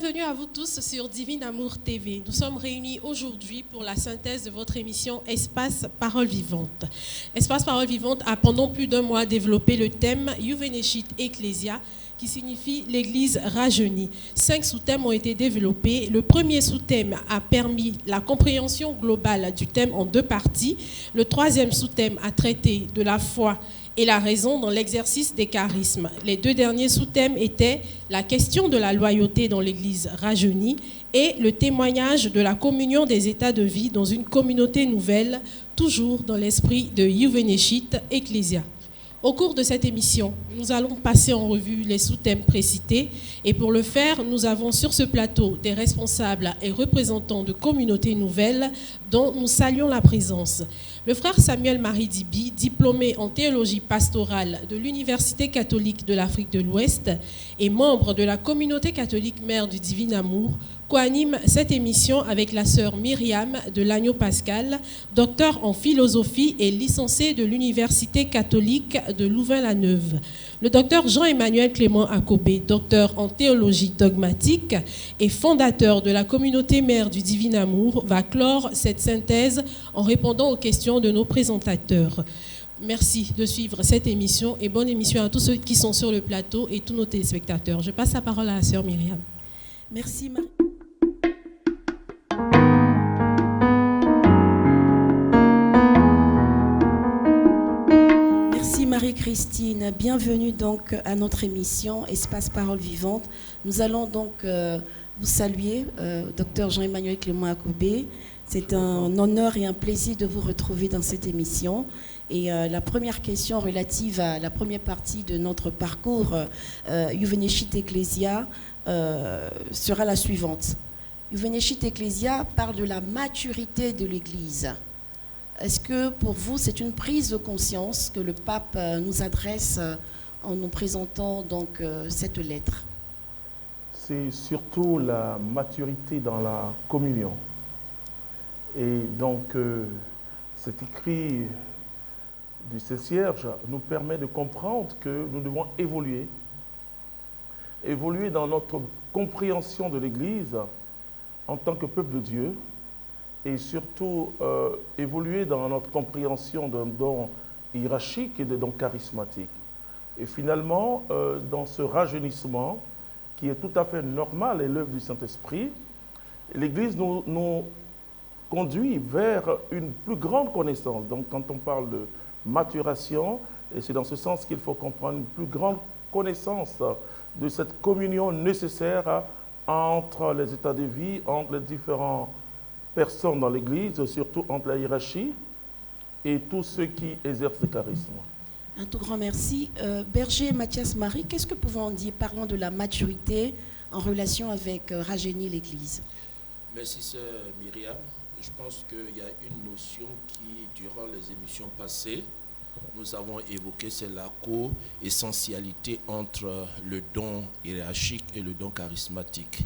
Bienvenue à vous tous sur Divine Amour TV. Nous sommes réunis aujourd'hui pour la synthèse de votre émission Espace Parole Vivante. Espace Parole Vivante a pendant plus d'un mois développé le thème Juvenecit Ecclesia, qui signifie l'Église rajeunie. 5 sous-thèmes ont été développés. Le premier sous-thème a permis la compréhension globale du thème en 2 parties. Le troisième sous-thème a traité de la foi et la raison dans l'exercice des charismes. Les 2 derniers sous-thèmes étaient la question de la loyauté dans l'Église rajeunie et le témoignage de la communion des états de vie dans une communauté nouvelle, toujours dans l'esprit de Juvenecit Ecclesia. Au cours de cette émission, nous allons passer en revue les sous-thèmes précités et pour le faire, nous avons sur ce plateau des responsables et représentants de communautés nouvelles dont nous saluons la présence. Le frère Samuel Marie Dibi, diplômé en théologie pastorale de l'Université catholique de l'Afrique de l'Ouest et membre de la communauté catholique Mère du Divin Amour, co-anime cette émission avec la sœur Myriam de l'Agneau Pascal, docteur en philosophie et licenciée de l'Université catholique de Louvain-la-Neuve. Le docteur Jean-Emmanuel Clément Akobé, docteur en théologie dogmatique et fondateur de la communauté Mère du Divin Amour, va clore cette synthèse en répondant aux questions de nos présentateurs. Merci de suivre cette émission et bonne émission à tous ceux qui sont sur le plateau et tous nos téléspectateurs. Je passe la parole à la sœur Myriam. Merci Marie. Merci Marie-Christine. Bienvenue donc à notre émission Espace Parole Vivante. Nous allons donc vous saluer, docteur Jean-Emmanuel Clément Akobé. C'est un honneur et un plaisir de vous retrouver dans cette émission. Et la première question relative à la première partie de notre parcours Juvenecit Ecclesia sera la suivante. Juvenecit Ecclesia parle de la maturité de l'Église. Est-ce que pour vous, c'est une prise de conscience que le pape nous adresse en nous présentant donc cette lettre? C'est surtout la maturité dans la communion. Et donc, cet écrit du Saint-Cierge nous permet de comprendre que nous devons évoluer dans notre compréhension de l'Église en tant que peuple de Dieu et surtout évoluer dans notre compréhension d'un don hiérarchique et des dons charismatiques. Et finalement, dans ce rajeunissement qui est tout à fait normal et l'œuvre du Saint-Esprit, l'Église nous conduit vers une plus grande connaissance. Donc quand on parle de maturation, et c'est dans ce sens qu'il faut comprendre une plus grande connaissance de cette communion nécessaire entre les états de vie, entre les différentes personnes dans l'Église, surtout entre la hiérarchie et tous ceux qui exercent le charisme. Un tout grand merci. Berger Mathias Marie, qu'est-ce que pouvons dire parlant de la maturité en relation avec rajeunir l'Église? Merci, sœur Myriam. Je pense qu'il y a une notion qui, durant les émissions passées, nous avons évoqué, c'est la co-essentialité entre le don hiérarchique et le don charismatique.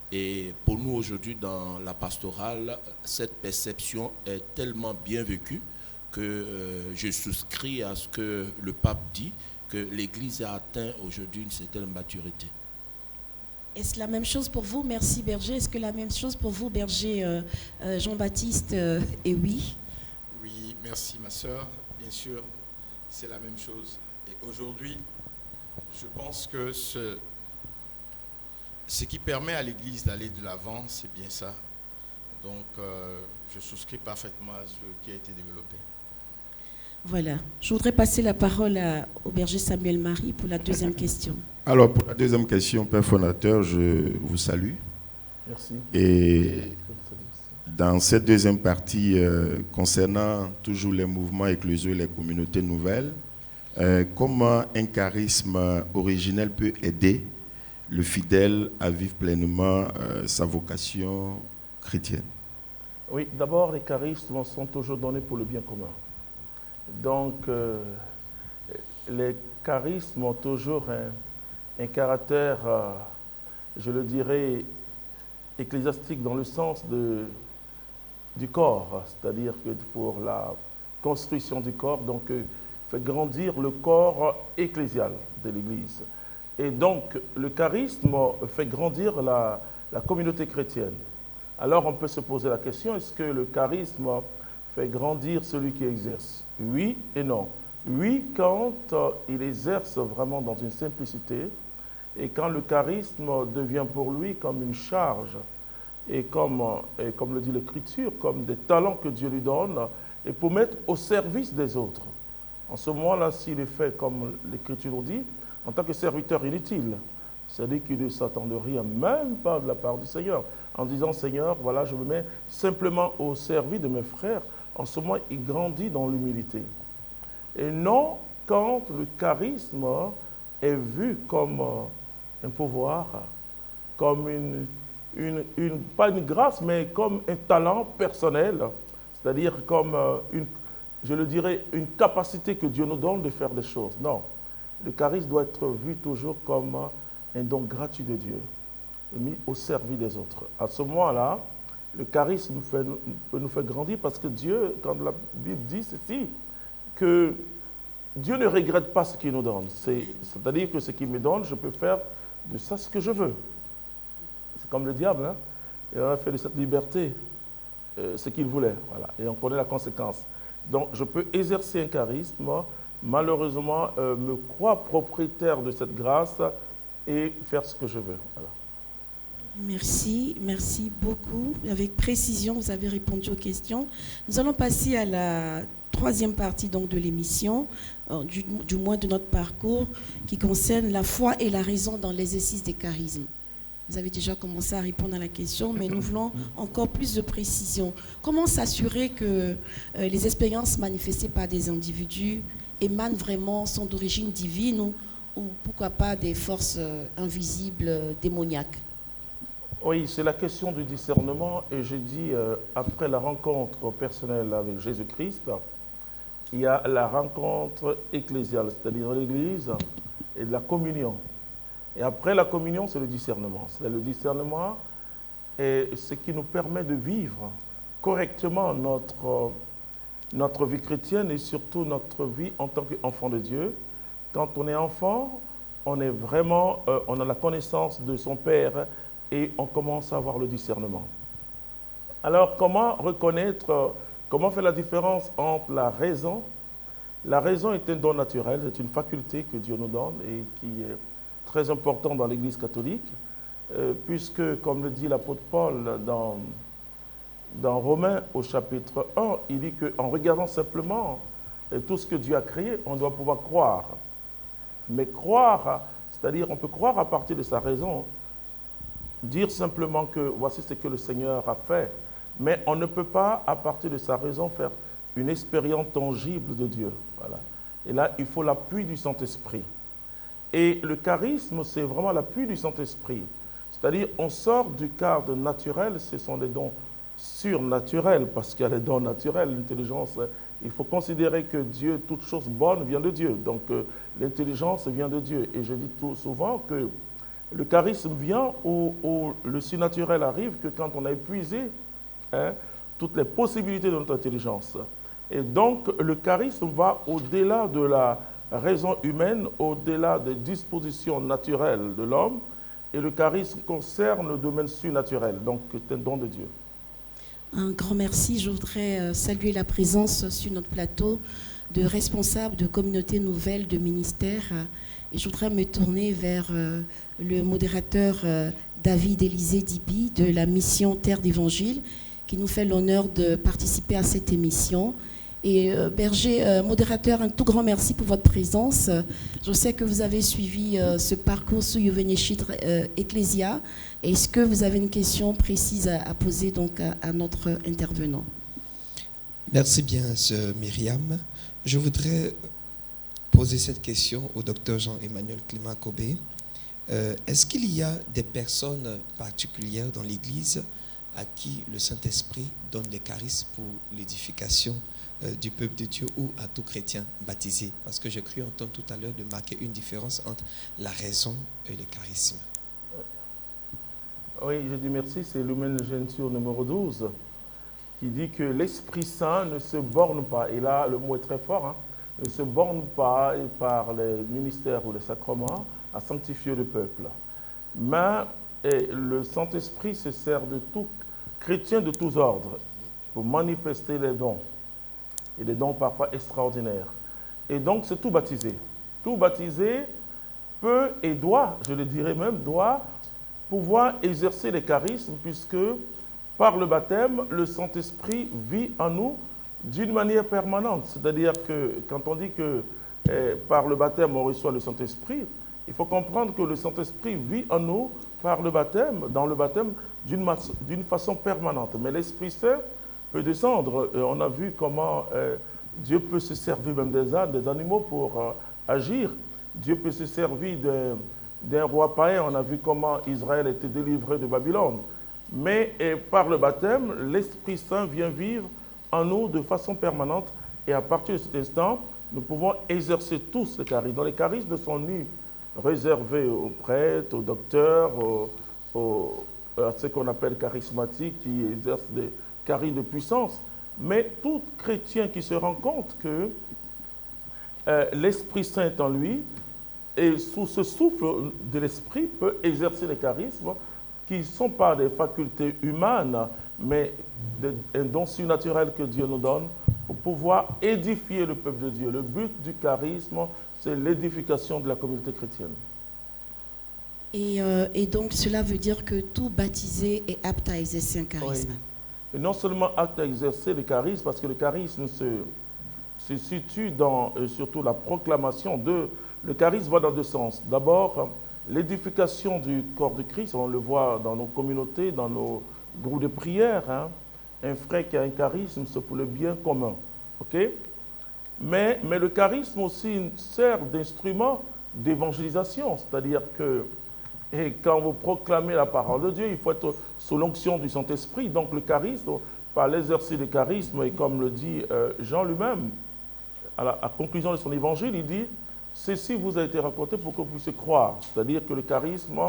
Et pour nous aujourd'hui dans la pastorale, cette perception est tellement bien vécue que je souscris à ce que le pape dit, que l'Église a atteint aujourd'hui une certaine maturité. Est-ce la même chose pour vous? Merci Berger. Est-ce que la même chose pour vous, Berger Jean-Baptiste et oui? Oui, merci ma sœur. Bien sûr, c'est la même chose. Et aujourd'hui, je pense que ce qui permet à l'Église d'aller de l'avant, c'est bien ça. Donc, je souscris parfaitement à ce qui a été développé. Voilà. Je voudrais passer la parole au berger Samuel Marie pour la deuxième question. Alors, pour la deuxième question, Père fondateur, je vous salue. Merci. Et dans cette deuxième partie, concernant toujours les mouvements ecclésiaux et les communautés nouvelles, comment un charisme originel peut aider le fidèle à vivre pleinement sa vocation chrétienne? Oui, d'abord, les charismes sont toujours donnés pour le bien commun. Donc, les charismes ont toujours un caractère, je le dirais, ecclésiastique dans le sens du corps, c'est-à-dire que pour la construction du corps, donc fait grandir le corps ecclésial de l'Église. Et donc, le charisme fait grandir la communauté chrétienne. Alors, on peut se poser la question, est-ce que le charisme fait grandir celui qui exerce? Oui et non. Oui, quand il exerce vraiment dans une simplicité, et quand le charisme devient pour lui comme une charge, et comme le dit l'Écriture, comme des talents que Dieu lui donne, et pour mettre au service des autres. En ce moment-là, s'il est fait, comme l'Écriture nous dit, en tant que serviteur inutile, c'est-à-dire qu'il ne s'attend de rien, même pas de la part du Seigneur, en disant, Seigneur, voilà, je me mets simplement au service de mes frères. En ce moment, il grandit dans l'humilité. Et non quand le charisme est vu comme un pouvoir, comme pas une grâce, mais comme un talent personnel, c'est-à-dire comme je le dirais, une capacité que Dieu nous donne de faire des choses. Non, le charisme doit être vu toujours comme un don gratuit de Dieu, et mis au service des autres. À ce moment-là, le charisme peut nous faire grandir parce que Dieu, quand la Bible dit ceci, que Dieu ne regrette pas ce qu'il nous donne. C'est-à-dire que ce qu'il me donne, je peux faire de ça ce que je veux. C'est comme le diable, hein? Il a fait de cette liberté ce qu'il voulait. Voilà. Et on connaît la conséquence. Donc, je peux exercer un charisme, malheureusement, me croire propriétaire de cette grâce et faire ce que je veux. Voilà. Merci beaucoup. Avec précision, vous avez répondu aux questions. Nous allons passer à la troisième partie donc, de l'émission, du moins de notre parcours, qui concerne la foi et la raison dans l'exercice des charismes. Vous avez déjà commencé à répondre à la question, mais nous voulons encore plus de précision. Comment s'assurer que les expériences manifestées par des individus émanent vraiment, sont d'origine divine ou pourquoi pas des forces invisibles, démoniaques? Oui, c'est la question du discernement. Et j'ai dit, après la rencontre personnelle avec Jésus-Christ, il y a la rencontre ecclésiale, c'est-à-dire l'Église, et de la communion. Et après la communion, c'est le discernement. C'est le discernement est ce qui nous permet de vivre correctement notre vie chrétienne et surtout notre vie en tant qu'enfant de Dieu. Quand on est enfant, on est vraiment, on a la connaissance de son Père et on commence à avoir le discernement. Alors, comment reconnaître, comment faire la différence entre la raison? La raison est un don naturel, c'est une faculté que Dieu nous donne et qui est très important dans l'Église catholique, puisque, comme le dit l'apôtre Paul dans Romains au chapitre 1, il dit qu'en regardant simplement tout ce que Dieu a créé, on doit pouvoir croire. Mais croire, c'est-à-dire on peut croire à partir de sa raison, dire simplement que voici ce que le Seigneur a fait, mais on ne peut pas, à partir de sa raison, faire une expérience tangible de Dieu. Voilà. Et là, il faut l'appui du Saint-Esprit. Et le charisme, c'est vraiment l'appui du Saint-Esprit. C'est-à-dire, on sort du cadre naturel, ce sont des dons surnaturels, parce qu'il y a les dons naturels, l'intelligence. Il faut considérer que Dieu, toute chose bonne vient de Dieu. Donc, l'intelligence vient de Dieu. Et je dis tout souvent que le charisme vient où le surnaturel arrive que quand on a épuisé toutes les possibilités de notre intelligence. Et donc, le charisme va au-delà de la raison humaine, au-delà des dispositions naturelles de l'homme. Et le charisme concerne le domaine surnaturel. Donc, c'est un don de Dieu. Un grand merci. Je voudrais saluer la présence sur notre plateau de responsables de communautés nouvelles, de ministères. Et je voudrais me tourner vers le modérateur David Élisée Dibi de la mission Terre d'Évangile, qui nous fait l'honneur de participer à cette émission. Et Berger, modérateur, un tout grand merci pour votre présence. Je sais que vous avez suivi ce parcours sous Juveneshit Ecclesia. Est-ce que vous avez une question précise à poser donc à notre intervenant? Merci bien, sœur Myriam. Je voudrais poser cette question au docteur Jean-Emmanuel Clément Akobé. Est-ce qu'il y a des personnes particulières dans l'Église à qui le Saint-Esprit donne des charismes pour l'édification du peuple de Dieu ou à tout chrétien baptisé? Parce que j'ai cru entendre tout à l'heure de marquer une différence entre la raison et le charisme. Oui, je dis merci. C'est Lumen Gentium numéro 12 qui dit que l'Esprit Saint ne se borne pas. Et là, le mot est très fort. ne se borne pas par les ministères ou les sacrements à sanctifier le peuple. Mais le Saint-Esprit se sert de tout chrétien de tous ordres pour manifester les dons, et des dons parfois extraordinaires. Et donc, c'est tout baptisé. Tout baptisé peut et doit, je le dirais même, doit pouvoir exercer les charismes, puisque par le baptême, le Saint-Esprit vit en nous d'une manière permanente. C'est-à-dire que quand on dit que par le baptême, on reçoit le Saint-Esprit, il faut comprendre que le Saint-Esprit vit en nous par le baptême, dans le baptême, d'une façon permanente. Mais l'Esprit Saint peut descendre. On a vu comment Dieu peut se servir même des ânes, des animaux pour agir. Dieu peut se servir d'un roi païen. On a vu comment Israël était délivré de Babylone. Mais par le baptême, l'Esprit Saint vient vivre en nous de façon permanente. Et à partir de cet instant, nous pouvons exercer tous les charismes. Donc les charismes ne sont ni réservés aux prêtres, aux docteurs, à ce qu'on appelle charismatiques, qui exercent des charismes de puissance. Mais tout chrétien qui se rend compte que l'Esprit Saint est en lui, et sous ce souffle de l'Esprit peut exercer les charismes qui ne sont pas des facultés humaines, mais un don surnaturel que Dieu nous donne pour pouvoir édifier le peuple de Dieu. Le but du charisme, c'est l'édification de la communauté chrétienne. Et donc, cela veut dire que tout baptisé est apte à exercer un charisme. Oui. Et non seulement apte à exercer le charisme, parce que le charisme se situe dans surtout la proclamation de... Le charisme va dans deux sens. D'abord, l'édification du corps de Christ, on le voit dans nos communautés, dans nos groupes de prière. Hein. Un frère qui a un charisme, c'est pour le bien commun. Okay? Mais le charisme aussi sert d'instrument d'évangélisation, c'est-à-dire que quand vous proclamez la parole de Dieu, il faut être sous l'onction du Saint-Esprit. Donc le charisme, par l'exercice du charisme, et comme le dit Jean lui-même, à la conclusion de son évangile, il dit « Ceci vous a été raconté pour que vous puissiez croire ». C'est-à-dire que le charisme,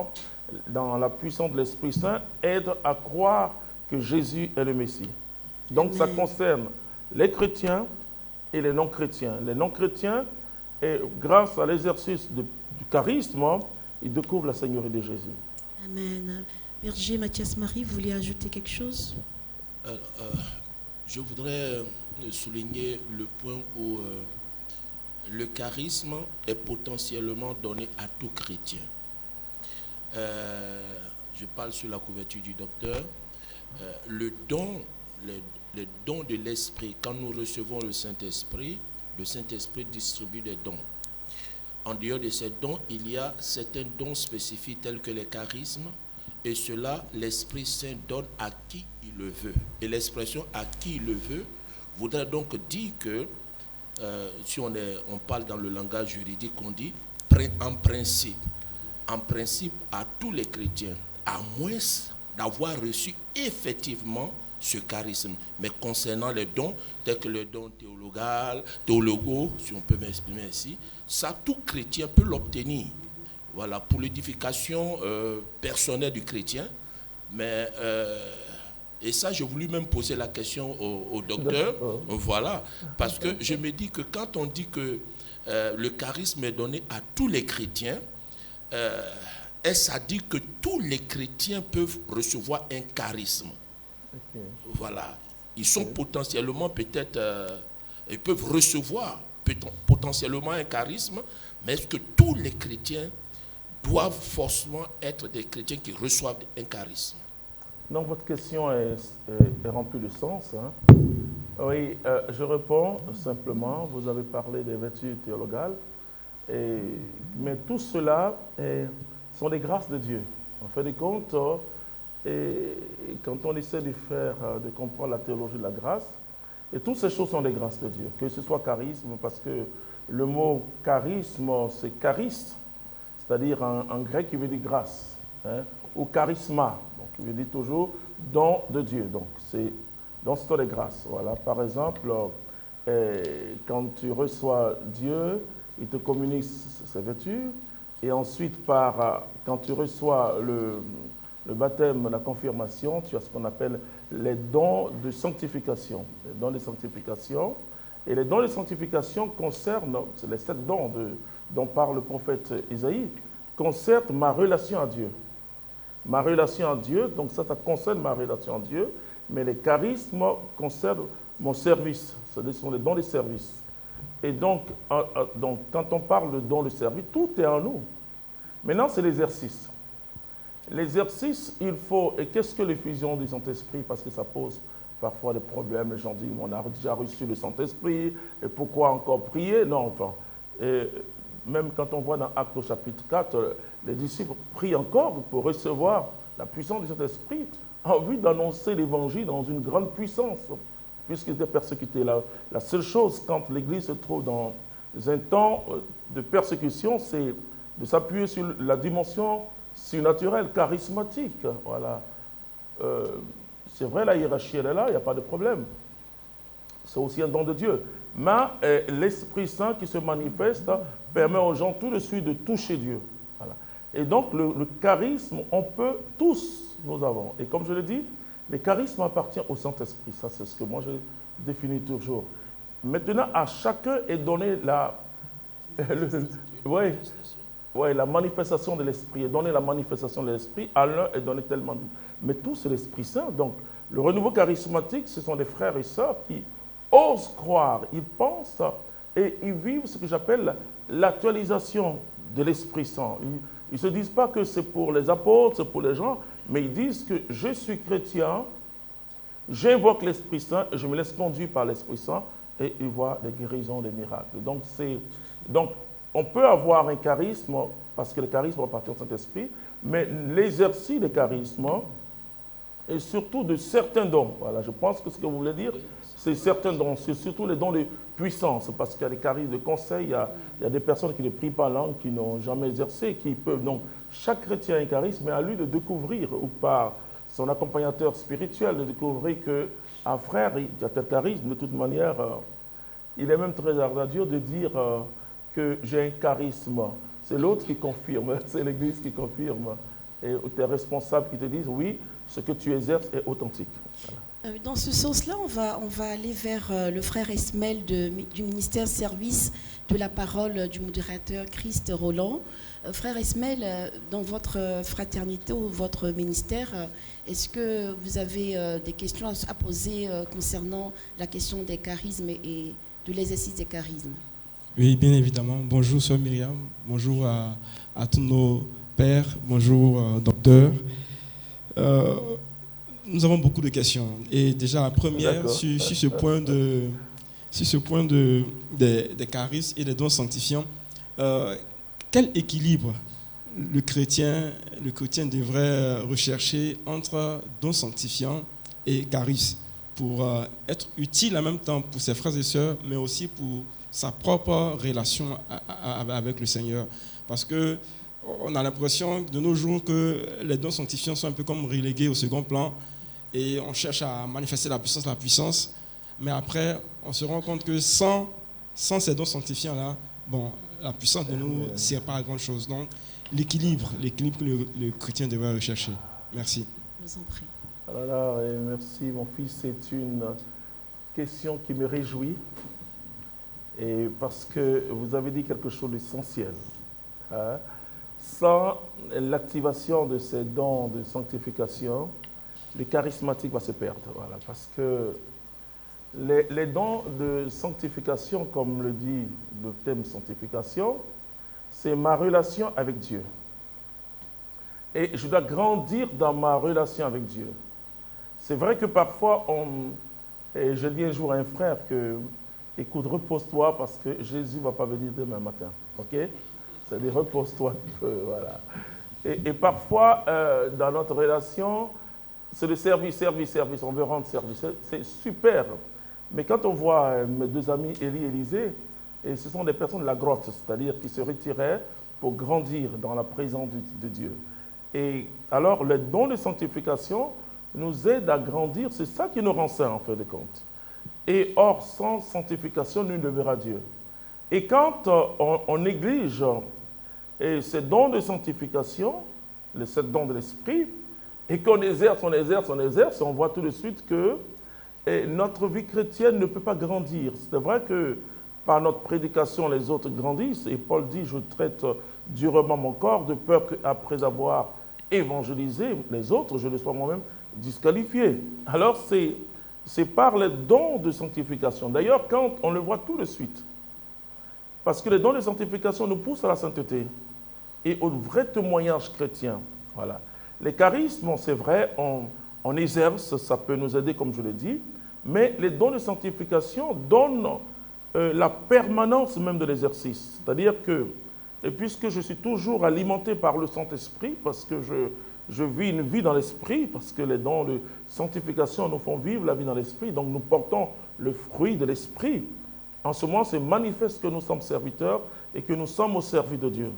dans la puissance de l'Esprit Saint, aide à croire que Jésus est le Messie. Donc ça concerne les chrétiens et les non-chrétiens. Les non-chrétiens, grâce à l'exercice du charisme, ils découvrent la Seigneurie de Jésus. Amen. Berger Mathias Marie, vous voulez ajouter quelque chose? Je voudrais souligner le point où le charisme est potentiellement donné à tout chrétien. Je parle sur la couverture du docteur. Le don de l'Esprit, quand nous recevons le Saint-Esprit distribue des dons. En dehors de ces dons, il y a certains dons spécifiques tels que les charismes, et cela, l'Esprit Saint donne à qui il le veut. Et l'expression « à qui il le veut » voudrait donc dire que, si on parle dans le langage juridique, on dit en principe à tous les chrétiens, à moins d'avoir reçu effectivement ce charisme. Mais concernant les dons, tels que le don théologaux, si on peut m'exprimer ainsi, ça, tout chrétien peut l'obtenir. Voilà, pour l'édification personnelle du chrétien. Mais, et ça, j'ai voulu même poser la question au docteur. Voilà, parce que je me dis que quand on dit que le charisme est donné à tous les chrétiens, est-ce à dire que tous les chrétiens peuvent recevoir un charisme? Okay. Voilà. Ils sont potentiellement peut-être, ils peuvent recevoir potentiellement un charisme, mais est-ce que tous les chrétiens doivent forcément être des chrétiens qui reçoivent un charisme? Donc votre question est remplie de sens. Hein? Oui, je réponds simplement, vous avez parlé des vertus théologales, mais tout cela sont des grâces de Dieu. En fin de compte, et quand on essaie de comprendre la théologie de la grâce, et toutes ces choses sont des grâces de Dieu, que ce soit charisme, parce que le mot charisme, c'est charis, c'est-à-dire en grec qui veut dire grâce, hein, ou charisma, donc qui veut dire toujours don de Dieu. Donc c'est des grâces. Voilà. Par exemple, quand tu reçois Dieu, il te communique ses vertus, et ensuite quand tu reçois le baptême, la confirmation, tu as ce qu'on appelle les dons de sanctification. Les dons de sanctification. Et les dons de sanctification concernent, c'est les 7 dons dont parle le prophète Isaïe, concernent ma relation à Dieu. Ma relation à Dieu, donc ça concerne ma relation à Dieu, mais les charismes concernent mon service. Ce sont les dons de service. Et donc, quand on parle de dons de service, tout est en nous. Maintenant, c'est l'exercice. L'exercice, il faut... Et qu'est-ce que l'effusion du Saint-Esprit? Parce que ça pose parfois des problèmes. Les gens disent, on a déjà reçu le Saint-Esprit, et pourquoi encore prier? Non, enfin... Et même quand on voit dans Actes au chapitre 4, les disciples prient encore pour recevoir la puissance du Saint-Esprit en vue d'annoncer l'Évangile dans une grande puissance, puisqu'ils étaient persécutés. La seule chose, quand l'Église se trouve dans un temps de persécution, c'est de s'appuyer sur la dimension surnaturelle, charismatique. Voilà. C'est vrai, la hiérarchie, elle est là, il n'y a pas de problème. C'est aussi un don de Dieu. Mais l'Esprit Saint qui se manifeste permet aux gens tout de suite de toucher Dieu. Voilà. Et donc, le charisme, on peut tous, nous avons. Et comme je l'ai dit, le charisme appartient au Saint-Esprit. Ça, c'est ce que moi, je définis toujours. Maintenant, à chacun est donné la manifestation de l'Esprit. Est donnée la manifestation de l'Esprit. À l'un est donné tellement. Mais tout, c'est l'Esprit Saint. Donc, le renouveau charismatique, ce sont des frères et sœurs qui osent croire, ils pensent et ils vivent ce que j'appelle l'actualisation de l'Esprit Saint. Ils ne se disent pas que c'est pour les apôtres, c'est pour les gens, mais ils disent que je suis chrétien, j'invoque l'Esprit Saint, je me laisse conduire par l'Esprit Saint et ils voient des guérisons, des miracles. Donc on peut avoir un charisme, parce que le charisme appartient au Saint-Esprit, mais l'exercice des charismes et surtout de certains dons. Voilà, je pense que ce que vous voulez dire, c'est certains dons, c'est surtout les dons de puissance, parce qu'il y a des charismes de conseil, il y a des personnes qui ne prient pas langue, qui n'ont jamais exercé, qui peuvent. Donc, chaque chrétien a un charisme, mais à lui de découvrir, ou par son accompagnateur spirituel, de découvrir qu'un frère, il a tel charisme, de toute manière, il est même très ardent de dire que j'ai un charisme. C'est l'autre qui confirme, c'est l'Église qui confirme. Et tes responsables qui te disent, oui, ce que tu exerces est authentique. Voilà. Dans ce sens-là, on va aller vers le frère Esmel du ministère service de la parole du modérateur Christ Roland. Frère Esmel, dans votre fraternité ou votre ministère, est-ce que vous avez des questions à poser concernant la question des charismes et de l'exercice des charismes? Oui, bien évidemment. Bonjour, Sœur Myriam. Bonjour à tous nos pères. Bonjour, docteur. Nous avons beaucoup de questions. Et déjà, la première, sur ce point des charismes et des dons sanctifiants, quel équilibre le chrétien devrait rechercher entre dons sanctifiants et charismes pour être utile en même temps pour ses frères et sœurs, mais aussi pour sa propre relation avec le Seigneur. Parce qu'on a l'impression de nos jours que les dons sanctifiants sont un peu comme relégués au second plan et on cherche à manifester la puissance, mais après, on se rend compte que sans ces dons sanctifiants-là, bon, la puissance ne nous sert pas à grand-chose. Donc, l'équilibre que le chrétien devrait rechercher. Merci. Je vous en prie. Alors là, merci mon fils, c'est une question qui me réjouit, et parce que vous avez dit quelque chose d'essentiel. Hein? Sans l'activation de ces dons de sanctification, le charismatique va se perdre. Voilà, parce que les dons de sanctification, comme le dit le thème sanctification, c'est ma relation avec Dieu. Et je dois grandir dans ma relation avec Dieu. C'est vrai que parfois, et je dis un jour à un frère que, écoute, repose-toi parce que Jésus ne va pas venir demain matin. OK? C'est-à-dire, repose-toi un peu, voilà. Et parfois, dans notre relation, c'est le service, on veut rendre service. C'est super. Mais quand on voit mes deux amis, Élie et Élisée, et ce sont des personnes de la grotte, c'est-à-dire qui se retiraient pour grandir dans la présence de Dieu. Et alors, le don de sanctification nous aide à grandir, c'est ça qui nous rend saints en fin de compte. Et or, sans sanctification, nul ne verra Dieu. Et quand on néglige ces dons de sanctification, les 7 dons de l'esprit, et qu'on exerce, on voit tout de suite que notre vie chrétienne ne peut pas grandir. C'est vrai que par notre prédication, les autres grandissent. Et Paul dit, je traite durement mon corps de peur qu'après avoir évangélisé les autres, je ne sois moi-même disqualifié. Alors c'est par les dons de sanctification. D'ailleurs, quand on le voit tout de suite, parce que les dons de sanctification nous poussent à la sainteté et au vrai témoignage chrétien. Voilà. Les charismes, c'est vrai, on exerce, ça peut nous aider, comme je l'ai dit, mais les dons de sanctification donnent la permanence même de l'exercice. C'est-à-dire que, et puisque je suis toujours alimenté par le Saint-Esprit, parce que je vis une vie dans l'Esprit, parce que les dons de sanctification nous font vivre la vie dans l'Esprit, donc nous portons le fruit de l'Esprit. En ce moment, c'est manifeste que nous sommes serviteurs et que nous sommes au service de Dieu.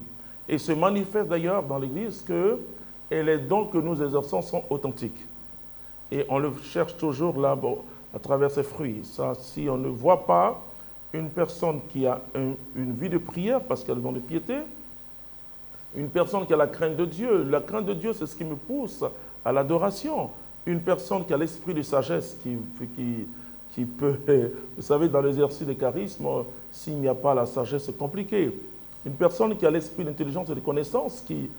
Et se manifeste d'ailleurs dans l'Église que les dons que nous exerçons sont authentiques. Et on le cherche toujours là à travers ses fruits. Ça, si on ne voit pas une personne qui a une vie de prière parce qu'elle a le don de piété, une personne qui a la crainte de Dieu. La crainte de Dieu, c'est ce qui me pousse à l'adoration. Une personne qui a l'esprit de sagesse, qui peut, vous savez, dans l'exercice des charismes, s'il n'y a pas la sagesse, c'est compliqué. Une personne qui a l'esprit d'intelligence et de connaissance, qui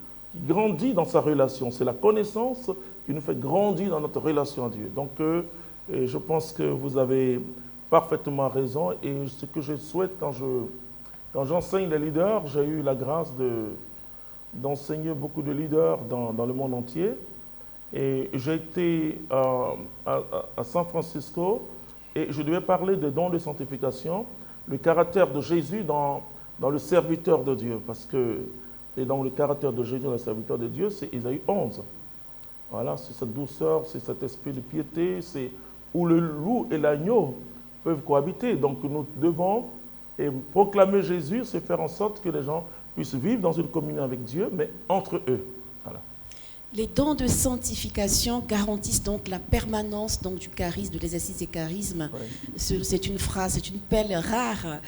grandit dans sa relation. C'est la connaissance qui nous fait grandir dans notre relation à Dieu. Donc, je pense que vous avez parfaitement raison. Et ce que je souhaite quand j'enseigne les leaders, j'ai eu la grâce d'enseigner beaucoup de leaders dans le monde entier. Et j'ai été à San Francisco et je devais parler des dons de sanctification, le caractère de Jésus dans le serviteur de Dieu. Parce que, et dans le caractère de Jésus dans le serviteur de Dieu, c'est Isaïe 11. Voilà, c'est cette douceur, c'est cet esprit de piété, c'est où le loup et l'agneau peuvent cohabiter. Donc nous devons proclamer Jésus, c'est faire en sorte que les gens puissent vivre dans une communion avec Dieu, mais entre eux. Voilà. Les dons de sanctification garantissent donc la permanence donc, du charisme, de l'exercice des charismes. Oui. C'est une phrase, c'est une perle rare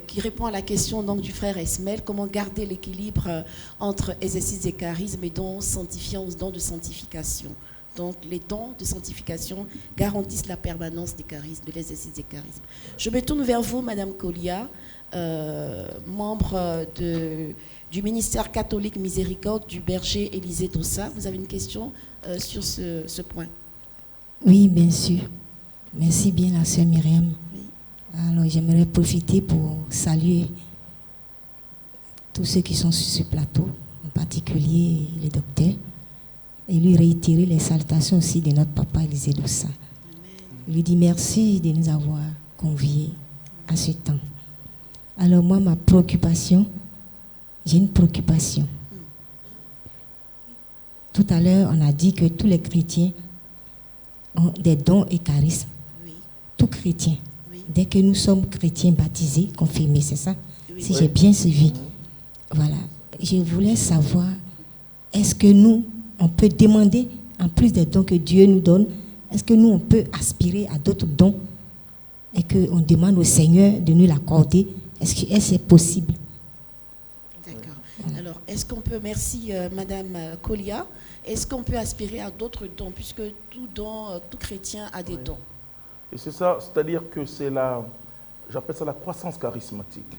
qui répond à la question donc, du frère Esmel, comment garder l'équilibre entre exercice des charismes et dons sanctifiants ou dons de sanctification. Donc les dons de sanctification garantissent la permanence des charismes, de l'exercice des charismes. Je me tourne vers vous, Madame Kolia, membre du ministère catholique Miséricorde du berger Élisée Dossa. Vous avez une question sur ce point? Oui, bien sûr. Merci bien, la sœur Myriam. Oui. Alors, j'aimerais profiter pour saluer tous ceux qui sont sur ce plateau, en particulier les docteurs, et lui réitérer les salutations aussi de notre papa Élisée Dossa. Il lui dit merci de nous avoir conviés à ce temps. Alors, moi, ma préoccupation, j'ai une préoccupation. Tout à l'heure, on a dit que tous les chrétiens ont des dons et charismes. Oui. Tout chrétien. Oui. Dès que nous sommes chrétiens baptisés, confirmés, c'est ça? Oui. Si j'ai bien suivi. Voilà. Je voulais savoir, est-ce que nous, on peut demander, en plus des dons que Dieu nous donne, est-ce que nous, on peut aspirer à d'autres dons et qu'on demande au Seigneur de nous l'accorder? Est-ce que c'est possible? Alors, est-ce qu'on peut, merci Madame Kolia, est-ce qu'on peut aspirer à d'autres dons, puisque tout chrétien a des dons? Et c'est ça, c'est-à-dire que j'appelle ça la croissance charismatique.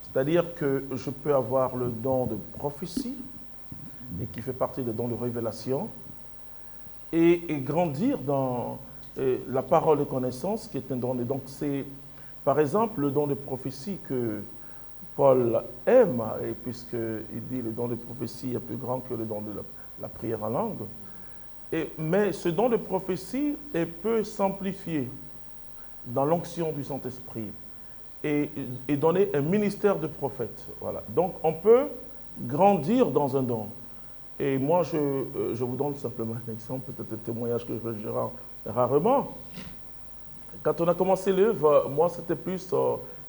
C'est-à-dire que je peux avoir le don de prophétie, et qui fait partie des dons de révélation, et grandir dans la parole de connaissance, qui est un don. Et donc c'est, par exemple, le don de prophétie que Paul aime, et puisqu'il dit le don de prophétie est plus grand que le don de la prière en langue. Mais ce don de prophétie peut s'amplifier dans l'onction du Saint-Esprit et donner un ministère de prophète. Voilà. Donc on peut grandir dans un don. Et moi, je vous donne simplement un exemple, peut-être un témoignage que je rends rarement. Quand on a commencé l'œuvre, moi c'était plus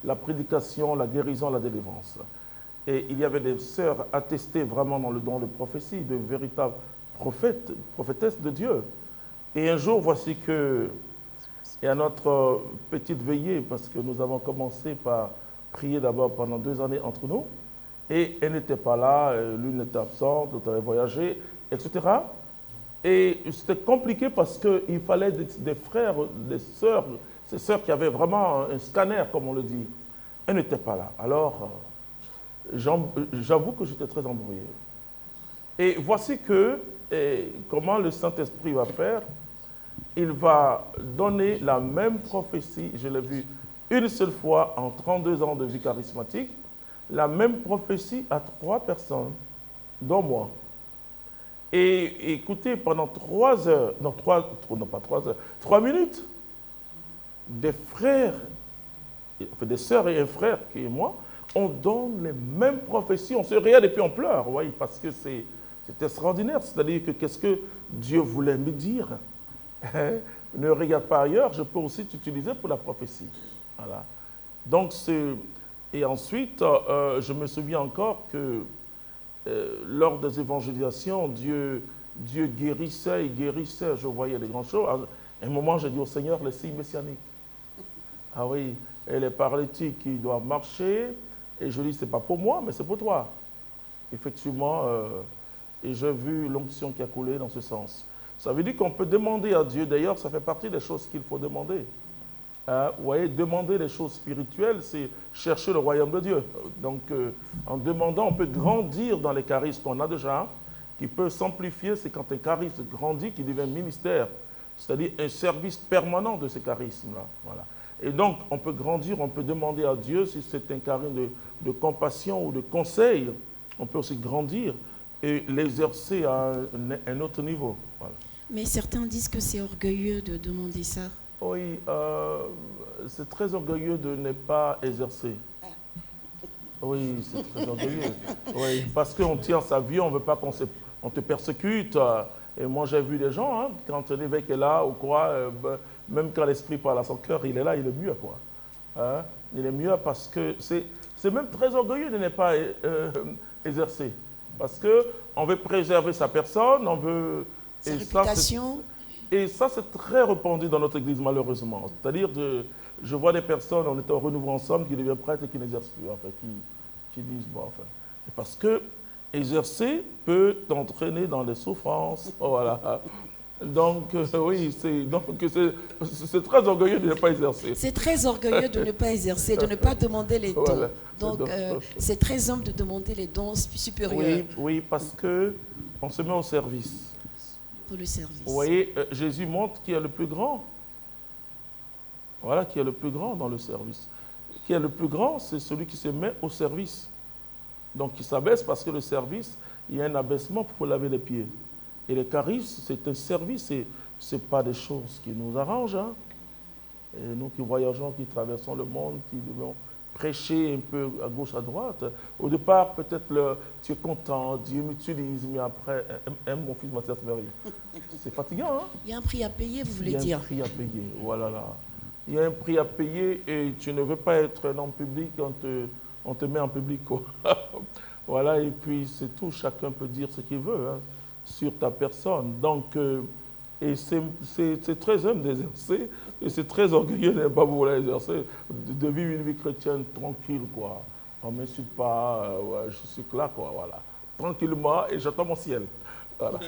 la prédication, la guérison, la délivrance. Et il y avait des sœurs attestées vraiment dans le don de prophétie, de véritables prophétesses de Dieu. Et un jour, voici que, et à notre petite veillée, parce que nous avons commencé par prier d'abord pendant 2 années entre nous, et elle n'était pas là, l'une était absente, l'autre avait voyagé, etc. Et c'était compliqué parce qu'il fallait des frères, des sœurs, ces sœurs qui avaient vraiment un scanner, comme on le dit. Elles n'étaient pas là. Alors, j'avoue que j'étais très embrouillé. Et voici comment le Saint-Esprit va faire. Il va donner la même prophétie, je l'ai vu une seule fois en 32 ans de vie charismatique, la même prophétie à 3 personnes, dont moi. Et écoutez, pendant 3 heures, non, pas 3 heures, 3 minutes, des frères, enfin des sœurs et un frère qui est moi, on donne les mêmes prophéties, on se regarde et puis on pleure, vous voyez, parce que c'est extraordinaire. C'est-à-dire que qu'est-ce que Dieu voulait me dire? Ne regarde pas ailleurs, je peux aussi t'utiliser pour la prophétie. Voilà. Donc, et ensuite, je me souviens encore que lors des évangélisations, Dieu guérissait et guérissait, je voyais des grandes choses. À un moment, j'ai dit au Seigneur, les signes messianiques. Ah oui, et les paralytiques qui doivent marcher, et je dis, ce n'est pas pour moi, mais c'est pour toi. Effectivement, et j'ai vu l'onction qui a coulé dans ce sens. Ça veut dire qu'on peut demander à Dieu, d'ailleurs, ça fait partie des choses qu'il faut demander. Vous voyez, demander des choses spirituelles, c'est chercher le royaume de Dieu. Donc, en demandant, on peut grandir dans les charismes qu'on a déjà, qui peut s'amplifier, c'est quand un charisme grandit, qui devient ministère, c'est-à-dire un service permanent de ces charismes-là. Voilà. Et donc, on peut grandir, on peut demander à Dieu, si c'est un charisme de compassion ou de conseil, on peut aussi grandir et l'exercer à un autre niveau. Voilà. Mais certains disent que c'est orgueilleux de demander ça. Oui, c'est très orgueilleux de ne pas exercer. Oui, c'est très orgueilleux. Oui, parce qu'on tient sa vie, on ne veut pas qu'on te persécute. Et moi, j'ai vu des gens, hein, quand l'évêque est là ou quoi, même quand l'esprit parle à son cœur, il est là, il est mieux, quoi. Hein? Il est mieux parce que c'est même très orgueilleux de ne pas exercer. Parce qu'on veut préserver sa personne, on veut... Sa réputation. Et ça, c'est très répandu dans notre Église, malheureusement. C'est-à-dire, je vois des personnes, on est au renouveau ensemble, qui deviennent prêtres et qui n'exercent plus, enfin, qui disent, bon, enfin. Et parce que exercer peut t'entraîner dans les souffrances. Oh, voilà. Donc, oui, c'est très orgueilleux de ne pas exercer. C'est très orgueilleux de ne pas exercer, de ne pas demander les dons. Voilà. Donc, c'est très humble de demander les dons supérieurs. Oui, parce qu'on se met au service. Pour le service. Vous voyez, Jésus montre qui est le plus grand. Voilà, qui est le plus grand dans le service. Qui est le plus grand, c'est celui qui se met au service. Donc, il s'abaisse parce que le service, il y a un abaissement pour laver les pieds. Et le charisme, c'est un service, ce n'est pas des choses qui nous arrangent. Hein. Et nous qui voyageons, qui traversons le monde, qui devons prêcher un peu à gauche, à droite. Au départ, peut-être tu es content, Dieu m'utilise, mais après, aime mon fils, ma sœur Marie. C'est fatigant, hein? Il y a un prix à payer, vous voulez dire? Il y a un prix à payer, voilà là. Il y a un prix à payer et tu ne veux pas être un homme public, on te met en public, quoi. Voilà, et puis c'est tout, chacun peut dire ce qu'il veut, hein, sur ta personne. Donc, et c'est très humble d'exercer, et c'est très orgueilleux de ne pas vouloir exercer, de vivre une vie chrétienne tranquille, quoi. On ne m'insulte pas, ouais, je suis là, quoi, voilà. Tranquillement, et j'attends mon ciel. Voilà.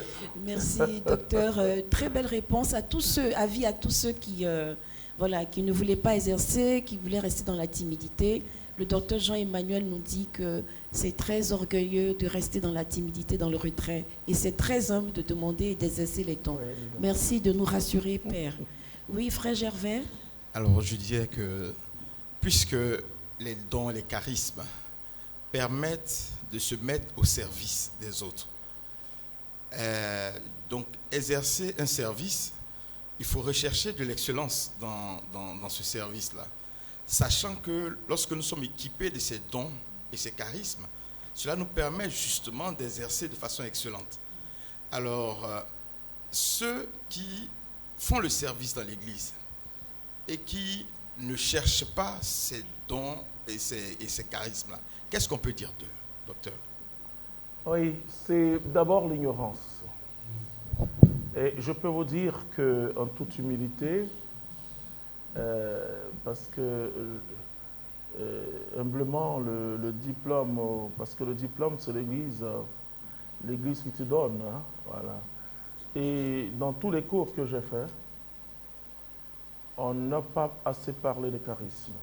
Merci, docteur. Très belle réponse à tous ceux, avis à tous ceux qui ne voulaient pas exercer, qui voulaient rester dans la timidité. Le docteur Jean-Emmanuel nous dit que c'est très orgueilleux de rester dans la timidité, dans le retrait. Et c'est très humble de demander et d'exercer les dons. Merci de nous rassurer, Père. Oui, frère Gervais? Alors, je disais que puisque les dons et les charismes permettent de se mettre au service des autres, donc exercer un service, il faut rechercher de l'excellence dans ce service-là. Sachant que lorsque nous sommes équipés de ces dons et ces charismes, cela nous permet justement d'exercer de façon excellente. Alors, ceux qui font le service dans l'Église et qui ne cherchent pas ces dons et ces charismes-là, qu'est-ce qu'on peut dire d'eux, docteur? Oui, c'est d'abord l'ignorance. Et je peux vous dire qu'en toute humilité, parce que humblement le diplôme, parce que le diplôme c'est l'Église qui te donne, hein, voilà. Et dans tous les cours que j'ai faits, on n'a pas assez parlé de charisme.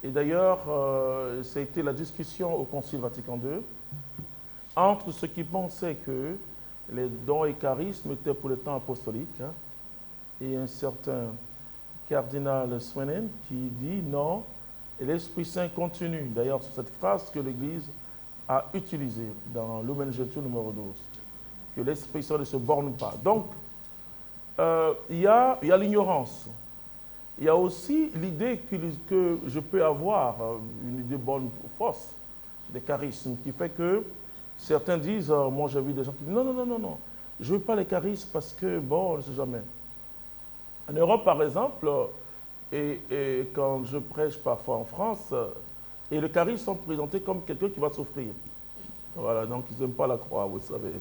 Et d'ailleurs, ça a été la discussion au Concile Vatican II entre ceux qui pensaient que les dons et charismes étaient pour le temps apostolique, hein, et un certain cardinal Swenen qui dit non, et l'Esprit Saint continue. D'ailleurs, c'est cette phrase que l'Église a utilisée dans Lumen Gentium numéro 12, que l'Esprit Saint ne se borne pas. Donc, il y a l'ignorance. Il y a aussi l'idée que je peux avoir, une idée bonne ou fausse, des charismes, qui fait que certains disent, moi j'ai vu des gens qui disent, non, je ne veux pas les charismes parce que, bon, on ne sait jamais. En Europe, par exemple, et quand je prêche parfois en France, et les charismes sont présentés comme quelqu'un qui va souffrir. Voilà, donc ils n'aiment pas la croix, vous savez.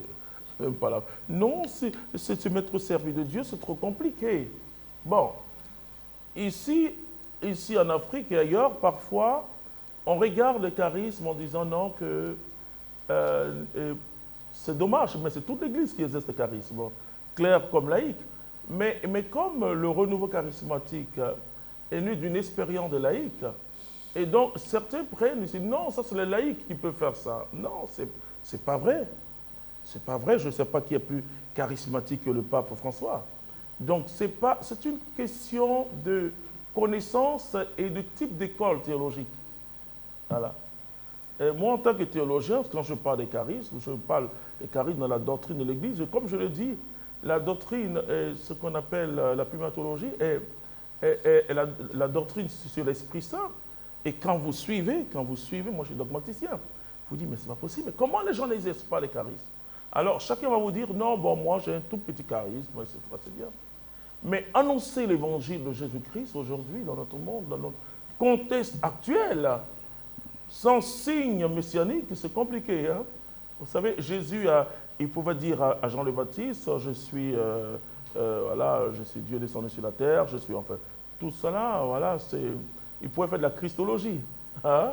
Même pas la... Non, c'est se mettre au service de Dieu, c'est trop compliqué. Bon, ici en Afrique et ailleurs, parfois, on regarde le charisme en disant non, que c'est dommage, mais c'est toute l'Église qui exerce le charisme, clair comme laïque. Mais comme le renouveau charismatique est né d'une expérience de laïque, et donc certains prennent et disent non, ça c'est les laïcs qui peuvent faire ça. Non, c'est pas vrai. C'est pas vrai, je ne sais pas qui est plus charismatique que le pape François. Donc c'est une question de connaissance et de type d'école théologique. Voilà. Et moi, en tant que théologien, quand je parle des charismes, je parle des charismes dans la doctrine de l'Église. Comme je le dis, la doctrine, ce qu'on appelle la pneumatologie, est la doctrine sur l'Esprit Saint. Et quand vous suivez, moi je suis dogmaticien, vous dites, mais c'est pas possible. Mais comment les gens n'exercent pas les charismes? Alors chacun va vous dire, non, bon, moi j'ai un tout petit charisme, c'est bien. Mais annoncer l'évangile de Jésus-Christ aujourd'hui dans notre monde, dans notre contexte actuel, sans signe messianique, c'est compliqué. Hein? Vous savez, Jésus, il pouvait dire à Jean le Baptiste, je suis Dieu descendu sur la terre, je suis enfin. Tout cela, voilà, il pouvait faire de la christologie. Hein?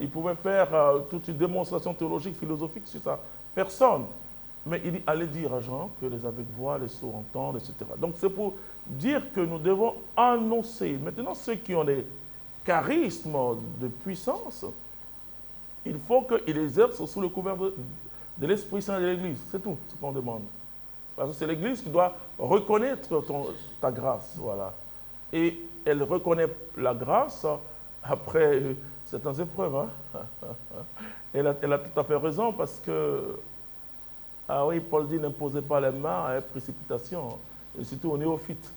Il pouvait faire toute une démonstration théologique, philosophique sur ça. Personne. Mais il allait dire à Jean que les aveugles voient, les sourds entendent, etc. Donc c'est pour dire que nous devons annoncer. Maintenant, ceux qui ont des charismes de puissance, il faut qu'ils exercent sous le couvert de l'Esprit Saint de l'Église. C'est tout ce qu'on demande. Parce que c'est l'Église qui doit reconnaître ta grâce. Voilà. Et elle reconnaît la grâce après certaines épreuves. Hein? Elle a tout à fait raison parce que, ah oui, Paul dit, n'imposez pas les mains à précipitation, et surtout aux néophytes.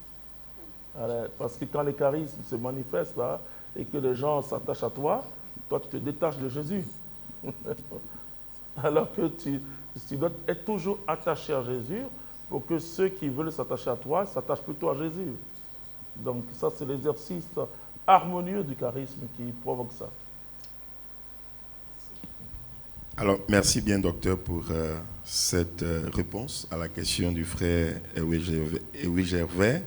Parce que quand les charismes se manifestent là, et que les gens s'attachent à toi, toi tu te détaches de Jésus. Alors que tu dois être toujours attaché à Jésus pour que ceux qui veulent s'attacher à toi s'attachent plutôt à Jésus. Donc ça, c'est l'exercice harmonieux du charisme qui provoque ça. Alors, merci bien, docteur, pour cette réponse à la question du frère Ewi Gervais.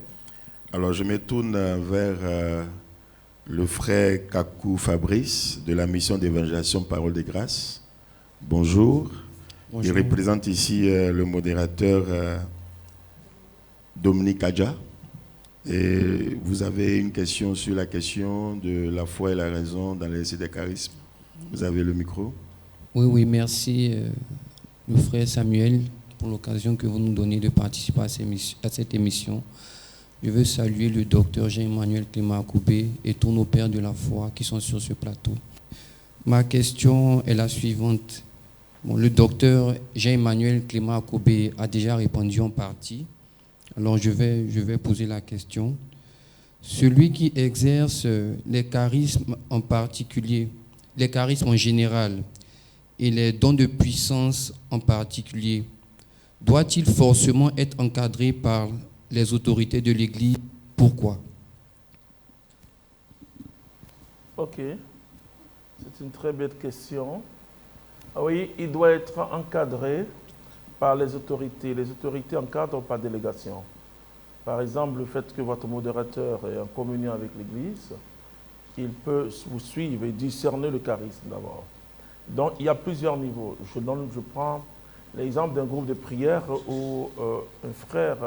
Alors, je me tourne vers le frère Kakou Fabrice de la mission d'évangélisation Parole de Grâce. Bonjour. Bonjour. Il représente ici le modérateur Dominique Adja. Et vous avez une question sur la question de la foi et la raison dans l'exercice des charismes. Vous avez le micro. Oui, merci le frère Samuel pour l'occasion que vous nous donnez de participer à cette émission. Je veux saluer le docteur Jean-Emmanuel Clément Akoubé et tous nos pères de la foi qui sont sur ce plateau. Ma question est la suivante. Bon, le docteur Jean-Emmanuel Clément Akoubé a déjà répondu en partie. Alors je vais poser la question. Celui qui exerce les charismes en particulier, les charismes en général, et les dons de puissance en particulier, doit-il forcément être encadré par les autorités de l'Église? Pourquoi? Ok, c'est une très belle question. Oui, il doit être encadré par les autorités. Les autorités encadrent par délégation. Par exemple, le fait que votre modérateur est en communion avec l'Église, il peut vous suivre et discerner le charisme d'abord. Donc, il y a plusieurs niveaux. Je prends l'exemple d'un groupe de prière où un frère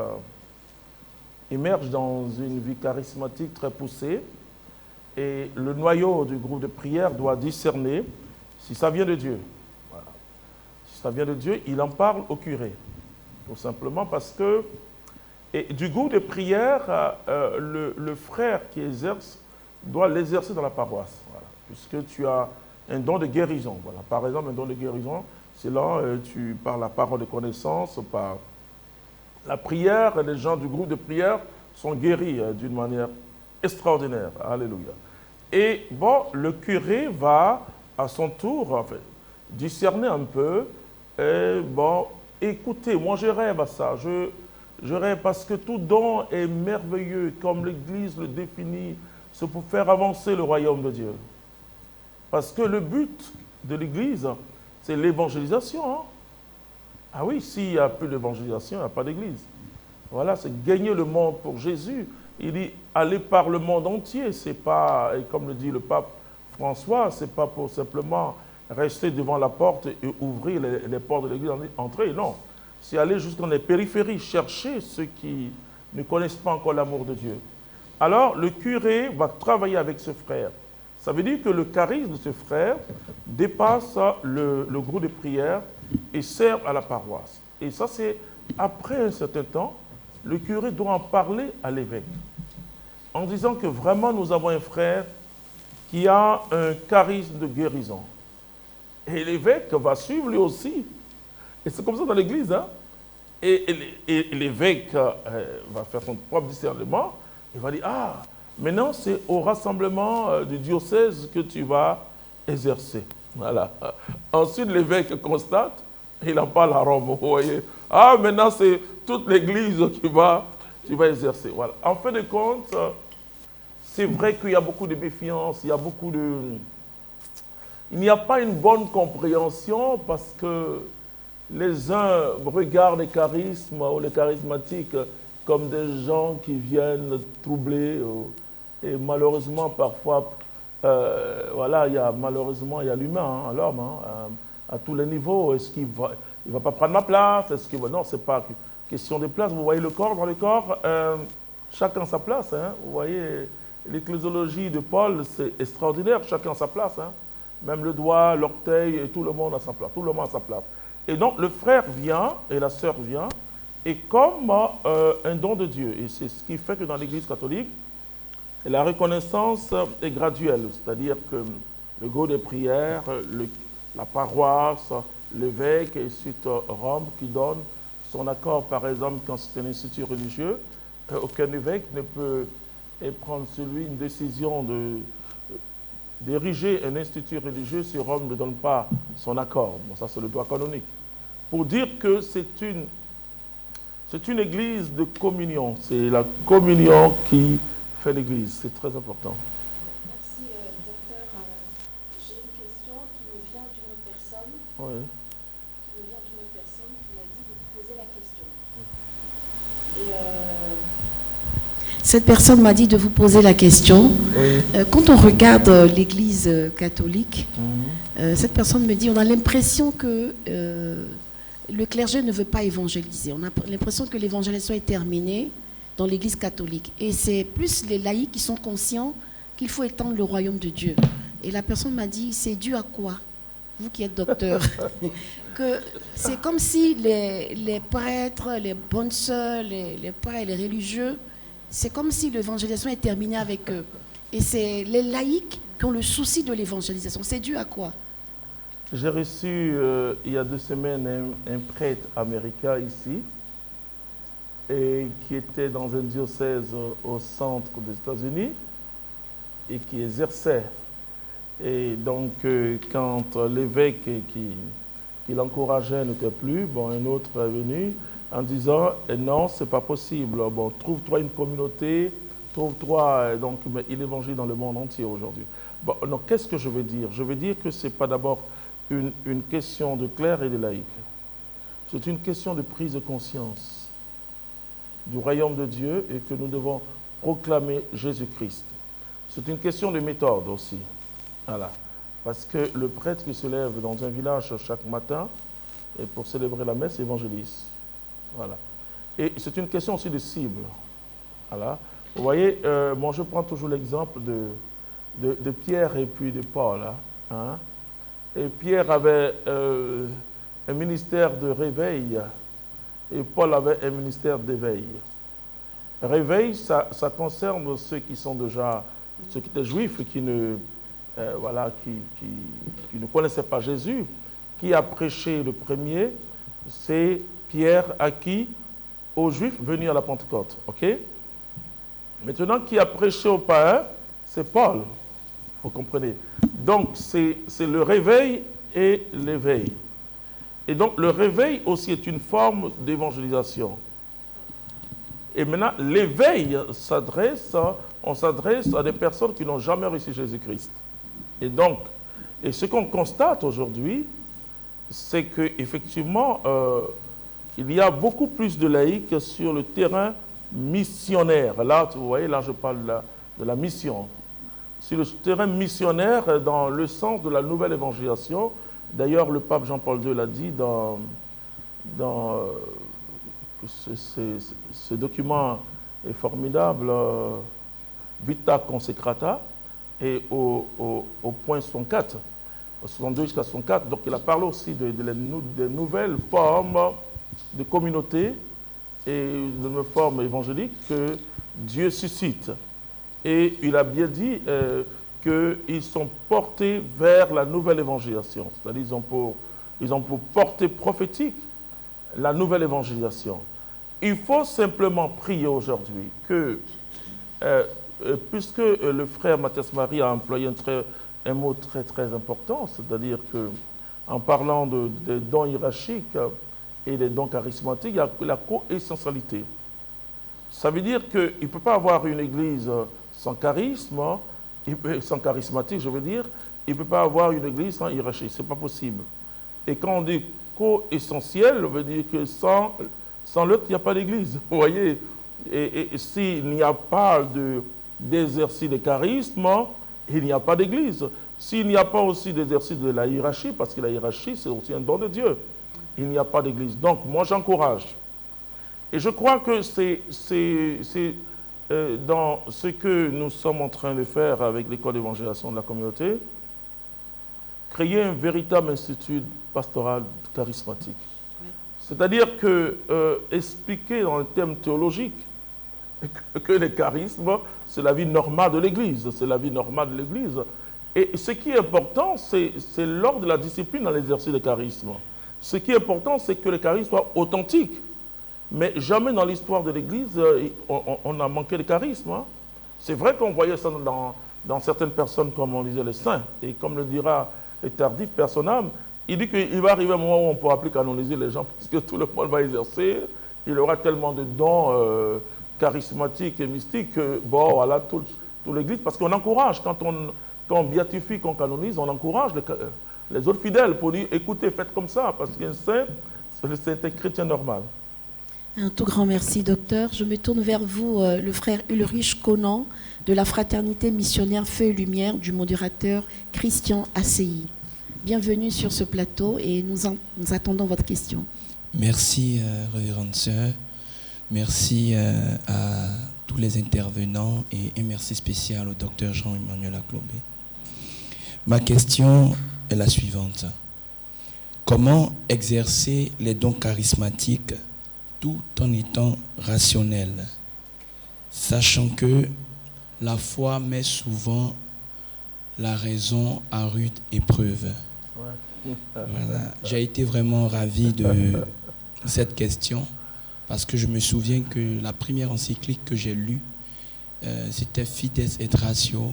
émerge dans une vie charismatique très poussée et le noyau du groupe de prière doit discerner si ça vient de Dieu. Voilà. Si ça vient de Dieu, il en parle au curé, tout simplement parce que du groupe de prière, le frère qui exerce doit l'exercer dans la paroisse, voilà, puisque tu as un don de guérison. Voilà. Par exemple, un don de guérison, c'est là, par la parole de connaissance, par la prière, les gens du groupe de prière sont guéris d'une manière extraordinaire. Alléluia. Et bon, le curé va à son tour en fait, discerner un peu. Et bon, écoutez, moi je rêve à ça. Je rêve parce que tout don est merveilleux, comme l'Église le définit. C'est pour faire avancer le royaume de Dieu. Parce que le but de l'Église, c'est l'évangélisation. Hein? Ah oui, s'il n'y a plus d'évangélisation, il n'y a pas d'Église. Voilà, c'est gagner le monde pour Jésus. Il dit aller par le monde entier. C'est pas, et comme le dit le pape François, c'est pas pour simplement rester devant la porte et ouvrir les portes de l'Église, entrer. Non, c'est aller jusqu'en les périphéries, chercher ceux qui ne connaissent pas encore l'amour de Dieu. Alors, le curé va travailler avec ce frère. Ça veut dire que le charisme de ce frère dépasse le groupe de prière et sert à la paroisse. Et ça, c'est après un certain temps, le curé doit en parler à l'évêque, en disant que vraiment nous avons un frère qui a un charisme de guérison. Et l'évêque va suivre lui aussi. Et c'est comme ça dans l'Église. Hein? Et l'évêque va faire son propre discernement. Il va dire, ah, maintenant c'est au rassemblement du diocèse que tu vas exercer. Voilà. Ensuite, l'évêque constate, il en parle à Rome, vous voyez. Ah, maintenant c'est toute l'Église qui va exercer. Voilà. En fin de compte, c'est vrai qu'il y a beaucoup de méfiance, il y a beaucoup de... Il n'y a pas une bonne compréhension parce que les uns regardent les charismes ou les charismatiques comme des gens qui viennent troubler et malheureusement parfois, voilà, malheureusement il y a l'humain, hein, l'homme, hein, à tous les niveaux. Est-ce qu'il va pas prendre ma place? Est-ce qu'il va... Non, c'est pas question de place. Vous voyez le corps, dans le corps, chacun sa place. Hein. Vous voyez, l'ecclésiologie de Paul, c'est extraordinaire, chacun sa place. Hein. Même le doigt, l'orteil, et tout le monde a sa place. Tout le monde a sa place. Et donc, le frère vient et la sœur vient, et comme un don de Dieu. Et c'est ce qui fait que dans l'Église catholique, la reconnaissance est graduelle. C'est-à-dire que le groupe de prière, la paroisse, l'évêque et ensuite Rome qui donne son accord, par exemple, quand c'est un institut religieux, aucun évêque ne peut prendre sur lui une décision d'ériger un institut religieux si Rome ne donne pas son accord. Bon, ça, c'est le droit canonique. Pour dire que c'est une église de communion. C'est la communion qui fait l'église. C'est très important. Merci, docteur. J'ai une question qui me vient d'une autre personne. Oui. Qui me vient d'une autre personne qui m'a dit de vous poser la question. Et cette personne m'a dit de vous poser la question. Oui. Quand on regarde l'église catholique, cette personne me dit on a l'impression que le clergé ne veut pas évangéliser. On a l'impression que l'évangélisation est terminée dans l'église catholique. Et c'est plus les laïcs qui sont conscients qu'il faut étendre le royaume de Dieu. Et la personne m'a dit, c'est dû à quoi? Vous qui êtes docteur. Que c'est comme si les prêtres, les bonnes sœurs, les pères et les religieux, c'est comme si l'évangélisation est terminée avec eux. Et c'est les laïcs qui ont le souci de l'évangélisation. C'est dû à quoi? J'ai reçu il y a 2 semaines un prêtre américain ici et qui était dans un diocèse au centre des États-Unis et qui exerçait. Et donc, quand l'évêque qui l'encourageait n'était plus, bon, un autre est venu en disant non, c'est pas possible. Bon, trouve-toi une communauté, trouve-toi. Donc, mais il évangile dans le monde entier aujourd'hui. Bon, donc, qu'est-ce que je veux dire? Je veux dire que c'est pas d'abord une question de clerc et de laïc. C'est une question de prise de conscience du royaume de Dieu et que nous devons proclamer Jésus-Christ. C'est une question de méthode aussi. Voilà. Parce que le prêtre qui se lève dans un village chaque matin et pour célébrer la messe, évangélisent. Voilà. Et c'est une question aussi de cible. Voilà. Vous voyez, moi je prends toujours l'exemple de Pierre et puis de Paul. Hein. Et Pierre avait un ministère de réveil et Paul avait un ministère d'éveil. Réveil, ça concerne ceux qui sont déjà, ceux qui étaient juifs et qui ne, qui ne connaissaient pas Jésus. Qui a prêché le premier? C'est Pierre à qui? Aux Juifs venus à la Pentecôte. Ok? Maintenant, qui a prêché aux païens? C'est Paul. Vous comprenez? Donc, c'est le réveil et l'éveil. Et donc, le réveil aussi est une forme d'évangélisation. Et maintenant, l'éveil on s'adresse à des personnes qui n'ont jamais reçu Jésus-Christ. Et donc, et ce qu'on constate aujourd'hui, c'est qu'effectivement, il y a beaucoup plus de laïcs sur le terrain missionnaire. Là, vous voyez, là, je parle de la mission. Sur le terrain missionnaire, dans le sens de la nouvelle évangélisation, d'ailleurs, le pape Jean-Paul II l'a dit dans ce document est formidable, Vita Consecrata, et au point 64, 62 jusqu'à 64, donc il a parlé aussi de nouvelles formes de communauté et de nouvelles formes évangéliques que Dieu suscite. Et il a bien dit qu'ils sont portés vers la nouvelle évangélisation, c'est-à-dire ils ont pour portée prophétique la nouvelle évangélisation. Il faut simplement prier aujourd'hui que, puisque le frère Mathias Marie a employé un mot très très important, c'est-à-dire qu'en parlant des dons hiérarchiques et des dons charismatiques, il y a la co-essentialité. Ça veut dire qu'il ne peut pas avoir une église sans charisme, sans charismatique, je veux dire, il ne peut pas avoir une église sans hiérarchie, ce n'est pas possible. Et quand on dit co-essentiel, ça veut dire que sans l'autre, il n'y a pas d'église. Vous voyez, et s'il n'y a pas d'exercice de charisme, il n'y a pas d'église. S'il n'y a pas aussi d'exercice de la hiérarchie, parce que la hiérarchie, c'est aussi un don de Dieu, il n'y a pas d'église. Donc, moi, j'encourage. Et je crois que c'est dans ce que nous sommes en train de faire avec l'école d'évangélisation de la communauté, créer un véritable institut pastoral charismatique. C'est-à-dire que expliquer dans le terme théologique que le charisme, c'est la vie normale de l'Église. C'est la vie normale de l'Église. Et ce qui est important, c'est l'ordre de la discipline dans l'exercice du charisme. Ce qui est important, c'est que le charisme soit authentique. Mais jamais dans l'histoire de l'Église, on a manqué de charisme. Hein. C'est vrai qu'on voyait ça dans certaines personnes, comme on disait les saints. Et comme le dira le tardif personnel, il dit qu'il va arriver un moment où on ne pourra plus canoniser les gens parce que tout le monde va exercer. Il aura tellement de dons charismatiques et mystiques que, bon, voilà, tout l'Église. Parce qu'on encourage, quand on béatifie, qu'on canonise, on encourage les autres fidèles pour dire, écoutez, faites comme ça, parce qu'un saint, c'est un chrétien normal. Un tout grand merci, docteur. Je me tourne vers vous, le frère Ulrich Conan, de la Fraternité missionnaire Feu et Lumière, du modérateur Christian ACI. Bienvenue sur ce plateau et nous attendons votre question. Merci, révérende sœur. Merci à tous les intervenants et un merci spécial au docteur Jean-Emmanuel Aklobé. Ma question est la suivante. Comment exercer les dons charismatiques tout en étant rationnel, sachant que la foi met souvent la raison à rude épreuve? Voilà. J'ai été vraiment ravi de cette question parce que je me souviens que la première encyclique que j'ai lue, c'était Fides et Ratio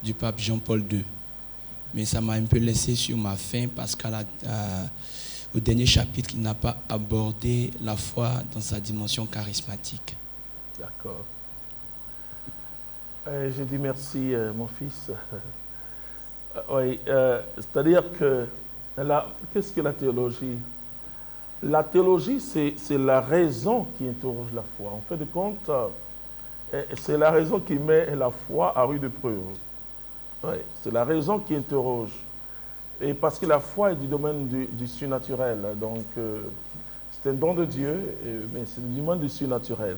du pape Jean-Paul II. Mais ça m'a un peu laissé sur ma faim parce qu'au dernier chapitre, il n'a pas abordé la foi dans sa dimension charismatique. D'accord. Je dis merci, mon fils. Oui, c'est-à-dire que, qu'est-ce que la théologie? La théologie, c'est la raison qui interroge la foi. En fait de compte, c'est la raison qui met la foi à rude épreuve. Oui, c'est la raison qui interroge. Et parce que la foi est du domaine du surnaturel. Donc, c'est un don de Dieu, mais c'est du domaine du surnaturel.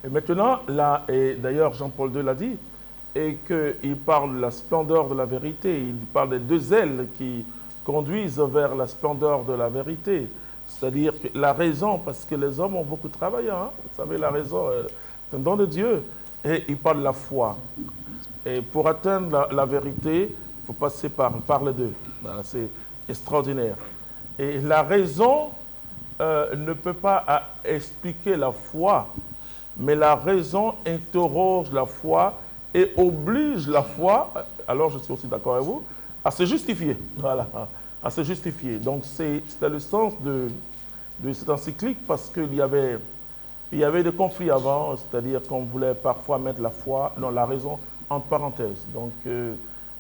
Et maintenant, là, et d'ailleurs Jean-Paul II l'a dit, et qu'il parle de la splendeur de la vérité. Il parle des deux ailes qui conduisent vers la splendeur de la vérité. C'est-à-dire que la raison, parce que les hommes ont beaucoup travaillé, hein, vous savez, la raison est un don de Dieu. Et il parle de la foi. Et pour atteindre la vérité, il faut passer par les deux. Voilà, c'est extraordinaire. Et la raison ne peut pas expliquer la foi, mais la raison interroge la foi et oblige la foi, alors je suis aussi d'accord avec vous, à se justifier. Voilà, à se justifier. Donc c'était le sens de cette encyclique, parce qu'il y avait des conflits avant, c'est-à-dire qu'on voulait parfois mettre la raison en parenthèse. Donc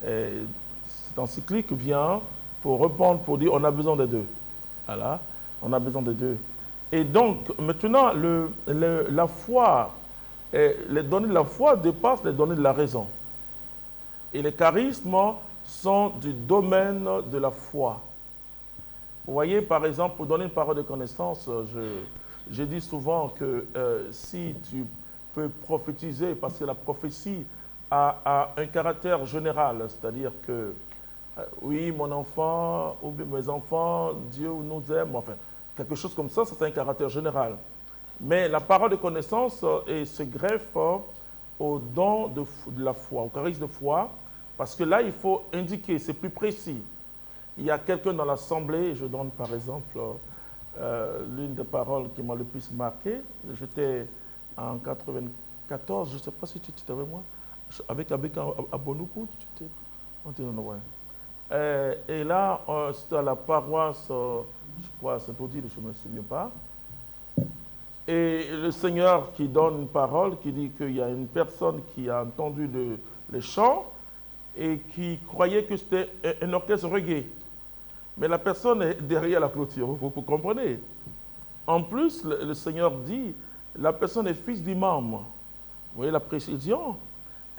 cette encyclique vient pour répondre, pour dire on a besoin des deux. Voilà, on a besoin des deux. Et donc maintenant, la foi, les données de la foi dépassent les données de la raison. Et les charismes sont du domaine de la foi. Vous voyez, par exemple, pour donner une parole de connaissance, je dis souvent que si tu peux prophétiser, parce que la prophétie a un caractère général, c'est-à-dire que, oui, mon enfant, ou mes enfants, Dieu nous aime, enfin, quelque chose comme ça, c'est un caractère général. Mais la parole de connaissance se greffe au don de la foi, au charisme de foi, parce que là, il faut indiquer, c'est plus précis. Il y a quelqu'un dans l'assemblée, je donne par exemple l'une des paroles qui m'a le plus marqué. J'étais en 94, je ne sais pas si tu étais avec moi, avec Abonoukou, on était dans le et là, c'était à la paroisse, je crois, Saint-Odile, je ne me souviens pas. Et le Seigneur qui donne une parole, qui dit qu'il y a une personne qui a entendu les chants et qui croyait que c'était un orchestre reggae. Mais la personne est derrière la clôture, vous comprenez. En plus, le Seigneur dit, la personne est fils d'imam. Vous voyez la précision.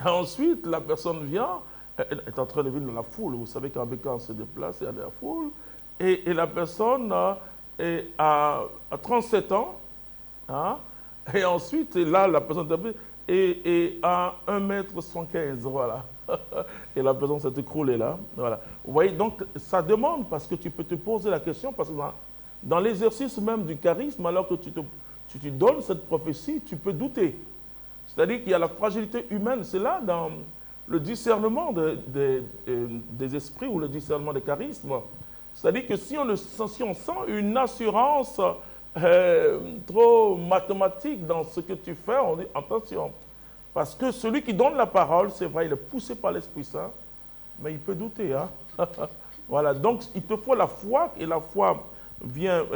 Et ensuite, la personne vient, elle est en train de venir dans la foule. Vous savez qu'en Bécan, on se déplace, il y a de la foule. Et la personne a 37 ans. Hein? Et ensuite, là, la personne est à 1,75 m, voilà. Et la personne s'est écroulée là. Voilà. Vous voyez, donc ça demande, parce que tu peux te poser la question, parce que dans l'exercice même du charisme, alors que tu te donnes cette prophétie, tu peux douter. C'est-à-dire qu'il y a la fragilité humaine, c'est là dans le discernement des esprits ou le discernement des charismes. C'est-à-dire que si on sent une assurance trop mathématique dans ce que tu fais, on dit attention. Parce que celui qui donne la parole, c'est vrai, il est poussé par l'Esprit Saint, mais il peut douter. Hein? Voilà, donc il te faut la foi, et la foi vient,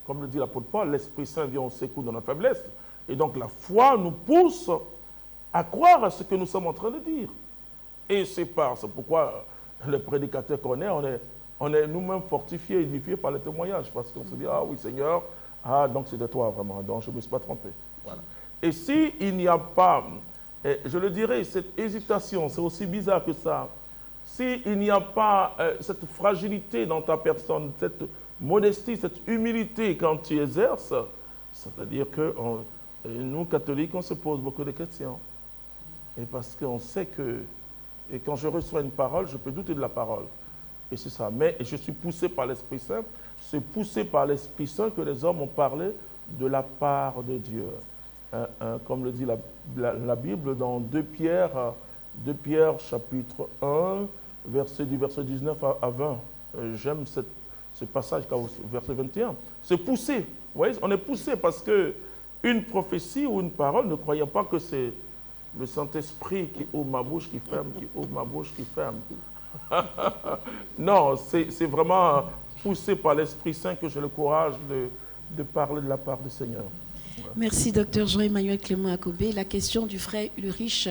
comme le dit l'apôtre Paul, l'Esprit Saint vient au secours de notre faiblesse. Et donc la foi nous pousse à croire à ce que nous sommes en train de dire. Et c'est pourquoi les prédicateurs qu'on est, on est nous-mêmes fortifiés, édifiés par le témoignage, parce qu'on se dit, ah oui Seigneur, ah donc c'était toi vraiment, donc je ne me suis pas trompé. Voilà. Et s'il n'y a pas, je le dirais, cette hésitation, c'est aussi bizarre que ça, s'il n'y a pas cette fragilité dans ta personne, cette modestie, cette humilité quand tu exerces, c'est-à-dire que nous, catholiques, on se pose beaucoup de questions. Et parce qu'on sait que, et quand je reçois une parole, je peux douter de la parole. Et c'est ça. Mais je suis poussé par l'Esprit Saint. C'est poussé par l'Esprit Saint que les hommes ont parlé de la part de Dieu. Comme le dit la Bible dans 2 Pierre chapitre 1, du verset 19 à 20. J'aime ce passage verset 21. C'est poussé. Vous voyez, on est poussé parce qu'une prophétie ou une parole, ne croyons pas que c'est le Saint-Esprit qui ouvre ma bouche, qui ferme, qui ouvre ma bouche, qui ferme. Non, c'est vraiment poussé par l'Esprit Saint que j'ai le courage de parler de la part du Seigneur. Merci, Dr Jean-Emmanuel Clément Akobé. La question du frère Ulrich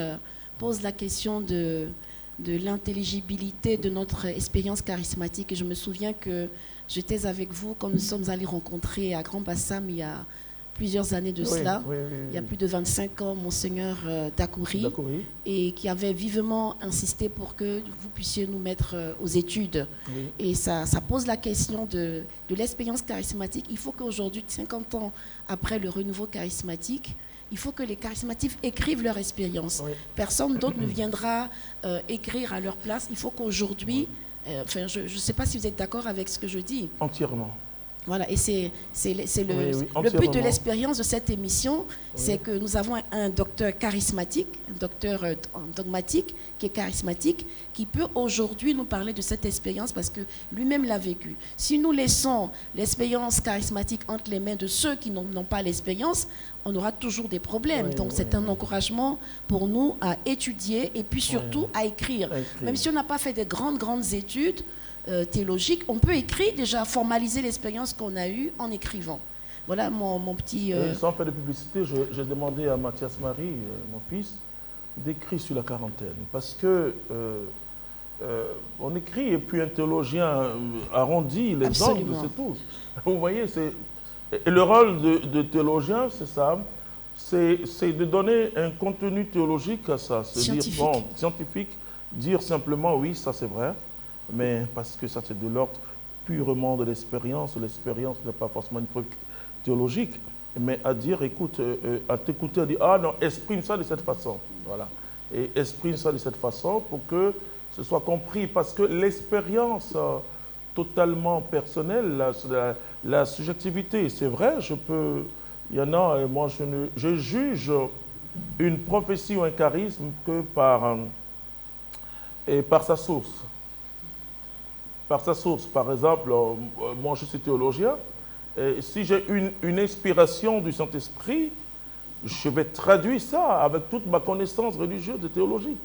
pose la question de l'intelligibilité de notre expérience charismatique. Et je me souviens que j'étais avec vous quand nous sommes allés rencontrer à Grand Bassam il y a plusieurs années de cela, il y a plus de 25 ans, Monseigneur Dakouri, et qui avait vivement insisté pour que vous puissiez nous mettre aux études. Oui. Et ça pose la question de l'expérience charismatique. Il faut qu'aujourd'hui, 50 ans après le renouveau charismatique, il faut que les charismatiques écrivent leur expérience. Oui. Personne d'autre ne viendra écrire à leur place. Il faut qu'aujourd'hui, je ne sais pas si vous êtes d'accord avec ce que je dis. Entièrement. Voilà, et c'est le but de l'expérience de cette émission, c'est que nous avons un docteur charismatique, un docteur dogmatique qui est charismatique, qui peut aujourd'hui nous parler de cette expérience parce que lui-même l'a vécu. Si nous laissons l'expérience charismatique entre les mains de ceux qui n'ont pas l'expérience, on aura toujours des problèmes. Donc c'est un encouragement pour nous à étudier et puis surtout à écrire. Même si on n'a pas fait de grandes études, théologique, on peut écrire déjà, formaliser l'expérience qu'on a eue en écrivant. Voilà mon petit... Sans faire de publicité, j'ai demandé à Mathias Marie, mon fils, d'écrire sur la quarantaine. Parce que on écrit et puis un théologien arrondit les angles, c'est tout. Vous voyez, et le rôle de théologien, c'est ça, c'est de donner un contenu théologique à ça. Scientifique. Dire, scientifique, dire simplement, oui, ça c'est vrai, mais parce que ça c'est de l'ordre purement de l'expérience. L'expérience n'est pas forcément une preuve théologique, mais à dire, écoute, à t'écouter, à dire, ah non, exprime ça de cette façon. Voilà. Et exprime ça de cette façon pour que ce soit compris. Parce que l'expérience totalement personnelle, la subjectivité, c'est vrai, il y en a, moi je juge une prophétie ou un charisme que par sa source. Par sa source. Par exemple, moi je suis théologien, et si j'ai une inspiration du Saint-Esprit, je vais traduire ça avec toute ma connaissance religieuse et théologique.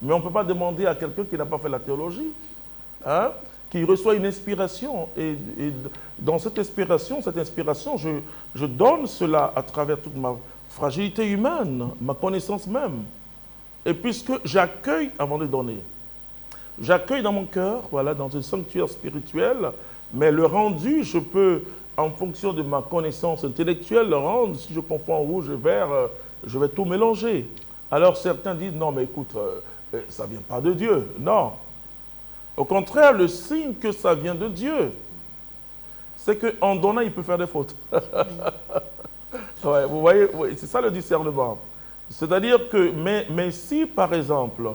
Mais on ne peut pas demander à quelqu'un qui n'a pas fait la théologie, qui reçoit une inspiration. Et dans cette inspiration, je donne cela à travers toute ma fragilité humaine, ma connaissance même. Et puisque j'accueille avant de donner, j'accueille dans mon cœur, voilà, dans un sanctuaire spirituel, mais le rendu, je peux, en fonction de ma connaissance intellectuelle, le rendre, si je confonds rouge et vert, je vais tout mélanger. Alors certains disent, non mais écoute, ça ne vient pas de Dieu. Non. Au contraire, le signe que ça vient de Dieu, c'est qu'en donnant, il peut faire des fautes. Ouais, vous voyez, c'est ça le discernement. C'est-à-dire que, mais si par exemple,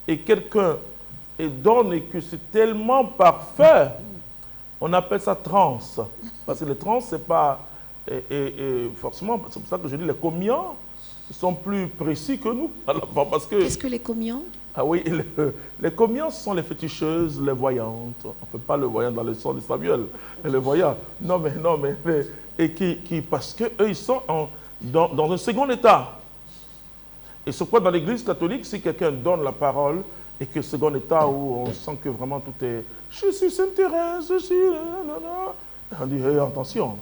et quelqu'un donne et que c'est tellement parfait, on appelle ça transe. Parce que les trans, c'est pas... forcément, c'est pour ça que je dis les commiants sont plus précis que nous. Alors, parce que... Qu'est-ce que les commiants? Ah oui, les commiants sont les féticheuses, les voyantes. On ne fait pas le voyant dans le sang de Samuel. Les voyants. Non, mais et qui parce qu'eux, ils sont dans un second état. Et c'est quoi dans l'Église catholique, si quelqu'un donne la parole, et que second état où on sent que vraiment tout est « je suis Sainte-Thérèse, je suis... » On dit hey, « attention ».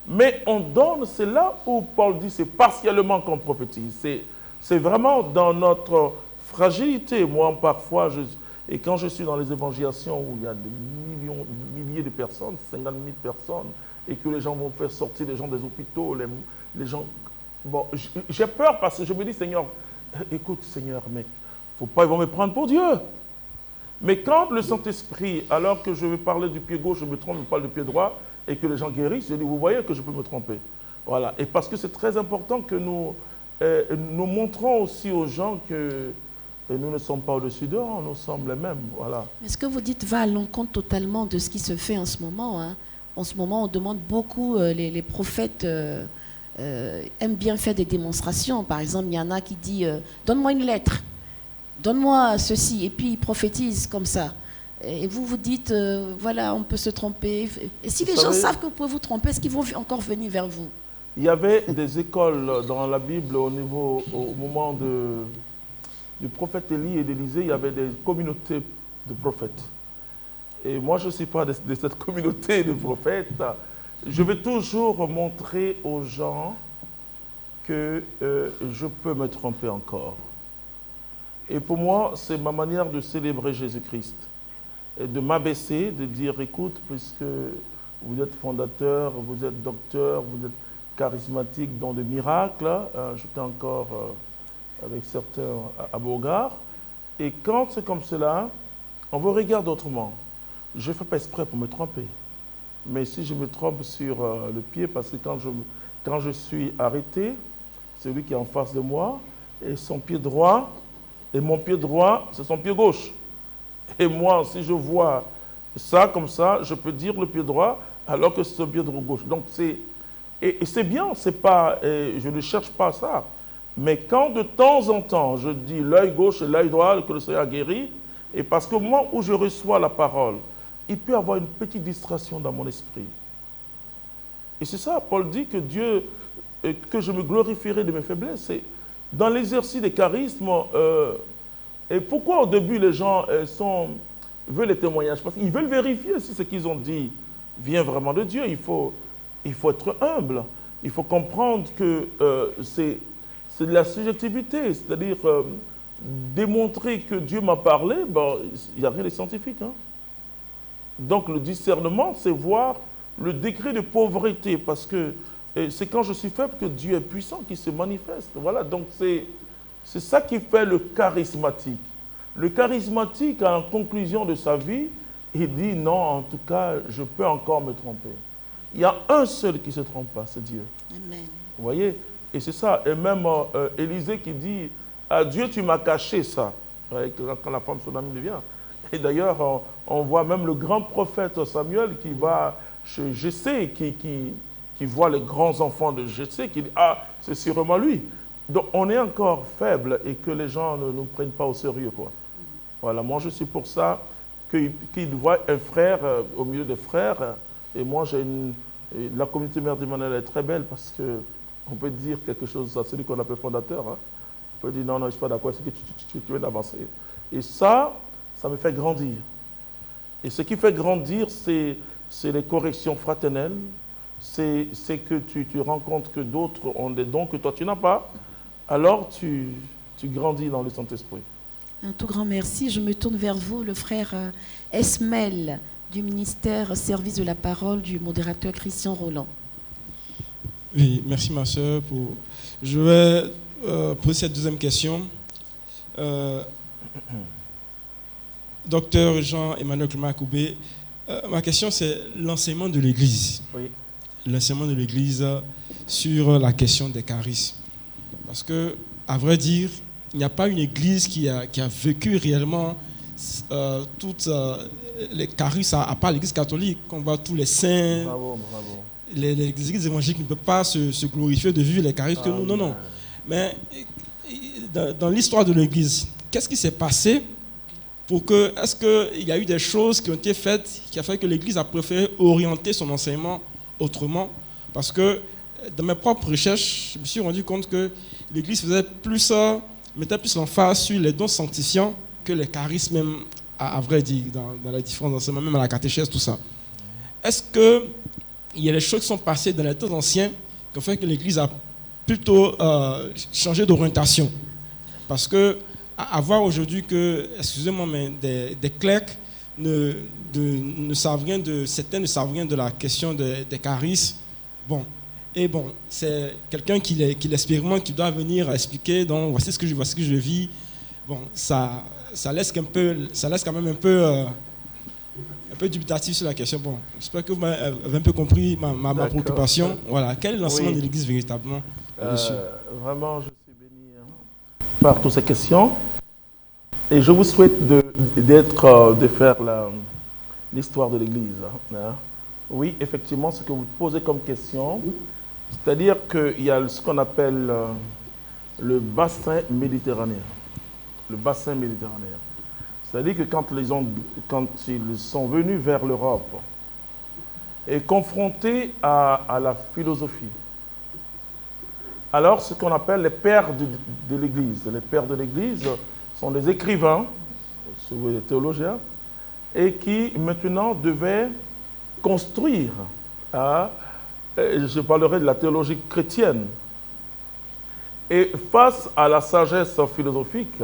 Mais on donne, c'est là où Paul dit c'est partiellement qu'on prophétise. C'est vraiment dans notre fragilité. Moi, parfois, et quand je suis dans les évangélisations où il y a des milliers de personnes, 50 000 personnes, et que les gens vont faire sortir les gens des hôpitaux, les gens... Bon, j'ai peur parce que je me dis, Seigneur, écoute, Seigneur, mec, faut pas, ils vont me prendre pour Dieu. Mais quand le Saint-Esprit, alors que je vais parler du pied gauche, je me trompe, je parle du pied droit, et que les gens guérissent, je dis, vous voyez que je peux me tromper. Voilà. Et parce que c'est très important que nous montrons aussi aux gens que nous ne sommes pas au-dessus d'eux, nous sommes les mêmes. Voilà. Mais ce que vous dites va à l'encontre totalement de ce qui se fait en ce moment. Hein. En ce moment, on demande beaucoup, les prophètes aiment bien faire des démonstrations. Par exemple, il y en a qui disent donne-moi une lettre, donne-moi ceci, et puis ils prophétisent comme ça. Et vous vous dites, voilà, on peut se tromper. Et si les gens savent que vous pouvez vous tromper, est-ce qu'ils vont encore venir vers vous? Il y avait des écoles dans la Bible au moment du prophète Élie et d'Élisée, il y avait des communautés de prophètes. Et moi, je ne suis pas de cette communauté de prophètes. Je vais toujours montrer aux gens que je peux me tromper encore. Et pour moi, c'est ma manière de célébrer Jésus-Christ. Et de m'abaisser, de dire, écoute, puisque vous êtes fondateur, vous êtes docteur, charismatiques, dont de miracles. J'étais encore avec certains à Beauregard. Et quand c'est comme cela, on vous regarde autrement. Je ne fais pas exprès pour me tromper. Mais si je me trompe sur le pied, parce que quand je suis arrêté, celui qui est en face de moi, et son pied droit, et mon pied droit, c'est son pied gauche. Et moi, si je vois ça comme ça, je peux dire le pied droit, alors que c'est le pied droit gauche. Donc c'est bien, c'est pas, je ne cherche pas ça. Mais quand de temps en temps, je dis l'œil gauche et l'œil droit, que le Seigneur a guéri, et parce que moi, où je reçois la parole, il peut y avoir une petite distraction dans mon esprit. Et c'est ça, Paul dit que Dieu, que je me glorifierai de mes faiblesses. Et dans l'exercice des charismes, et pourquoi au début les gens veulent les témoignages? Parce qu'ils veulent vérifier si ce qu'ils ont dit vient vraiment de Dieu. Il faut être humble. Il faut comprendre que c'est de la subjectivité, c'est-à-dire démontrer que Dieu m'a parlé, il n'y a rien de scientifique. Hein? Donc le discernement, c'est voir le degré de pauvreté, parce que c'est quand je suis faible que Dieu est puissant, qui se manifeste. Voilà, donc c'est ça qui fait le charismatique. Le charismatique, en conclusion de sa vie, il dit non, en tout cas, je peux encore me tromper. Il y a un seul qui ne se trompe pas, c'est Dieu. Amen. Vous voyez? Et c'est ça. Et même Élisée qui dit, à Dieu, tu m'as caché ça. Quand la femme son amie vient. Et d'ailleurs, on voit même le grand prophète Samuel qui va chez Jessé, qui voit les grands enfants de Jessé, qui dit, ah, c'est sûrement lui. Donc on est encore faible et que les gens ne nous prennent pas au sérieux, quoi. Voilà, moi je suis pour ça qu'ils voient un frère au milieu des frères. Et moi, la communauté Mère d'Emmanuel est très belle parce qu'on peut dire quelque chose à celui qu'on appelle fondateur. Hein. On peut dire non, je ne suis pas d'accord, c'est que tu viens d'avancer. Et ça me fait grandir. Et ce qui fait grandir, c'est les corrections fraternelles, c'est que tu rends compte que d'autres ont des dons que toi tu n'as pas, alors tu grandis dans le Saint-Esprit. Un tout grand merci. Je me tourne vers vous, le frère Esmel, du ministère Service de la Parole du modérateur Christian Roland. Oui, merci ma soeur. Je vais poser cette deuxième question. Docteur Jean-Emmanuel Clément Akoubé, ma question c'est l'enseignement de l'Église. Oui. L'enseignement de l'Église sur la question des charismes. Parce que, à vrai dire, il n'y a pas une Église qui a vécu réellement toutes les charismes, à part l'Église catholique, qu'on voit tous les saints. Bravo, bravo. Les églises évangéliques ne peuvent pas se glorifier de vivre les charismes que nous. Non. Mais dans l'histoire de l'Église, qu'est-ce qui s'est passé est-ce qu'il y a eu des choses qui ont été faites qui a fait que l'Église a préféré orienter son enseignement autrement? Parce que dans mes propres recherches, je me suis rendu compte que l'Église mettait plus l'emphase sur les dons sanctifiants que les charismes, même à vrai dire, dans les différents enseignements, même à la catéchèse, tout ça. Est-ce qu'il y a des choses qui sont passées dans les temps anciens qui ont fait que l'Église a plutôt changé d'orientation? Parce que à voir aujourd'hui que, excusez-moi, mais des clercs ne savent rien certains ne savent rien de la question des charismes. C'est quelqu'un qui l'expérimente, qui doit venir expliquer, donc voici ce que je vis. Bon, ça laisse quand même un peu dubitatif sur la question. Bon, j'espère que vous avez un peu compris ma préoccupation. Voilà, quel est l'enseignement de l'Église véritablement là-dessus? Vraiment, je suis béni par toutes ces questions. Et je vous souhaite de faire l'histoire de l'Église. Hein. Oui, effectivement, ce que vous posez comme question, c'est-à-dire qu'il y a ce qu'on appelle le bassin méditerranéen. Le bassin méditerranéen. C'est-à-dire que quand ils sont venus vers l'Europe et confrontés à la philosophie, alors ce qu'on appelle les pères de l'Église. Les pères de l'Église sont des écrivains, des théologiens, et qui maintenant devaient construire, je parlerai de la théologie chrétienne, et face à la sagesse philosophique,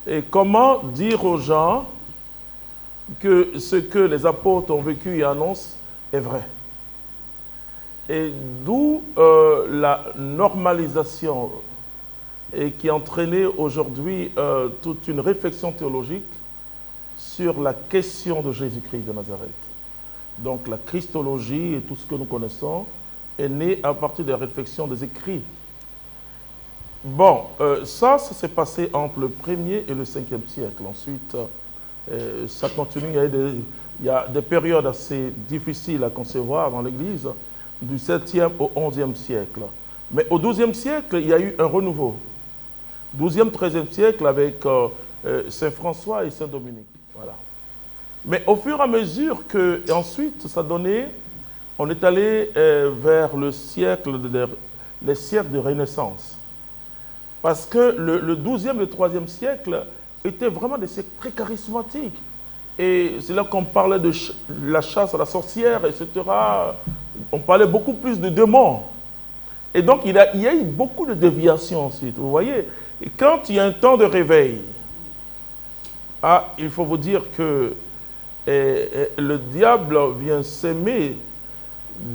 et comment dire aux gens que ce que les apôtres ont vécu et annoncent est vrai. Et d'où la normalisation et qui a entraîné aujourd'hui toute une réflexion théologique sur la question de Jésus-Christ de Nazareth. Donc la christologie et tout ce que nous connaissons est né à partir des réflexions des écrits. Bon, ça s'est passé entre le 1er et le 5e siècle. Ensuite, ça continue, il y a des périodes assez difficiles à concevoir dans l'Église, du 7e au 11e siècle. Mais au 12e siècle, il y a eu un renouveau. 12e, 13e siècle avec Saint François et Saint Dominique. Voilà. Mais au fur et à mesure que, et ensuite, ça donnait, on est allé vers les siècles de Renaissance. Parce que le 12e et le 3e siècle étaient vraiment des siècles très charismatiques. Et c'est là qu'on parlait de la chasse à la sorcière, etc. On parlait beaucoup plus de démons. Et donc, il y a eu beaucoup de déviations ensuite. Vous voyez, et quand il y a un temps de réveil, il faut vous dire que le diable vient s'aimer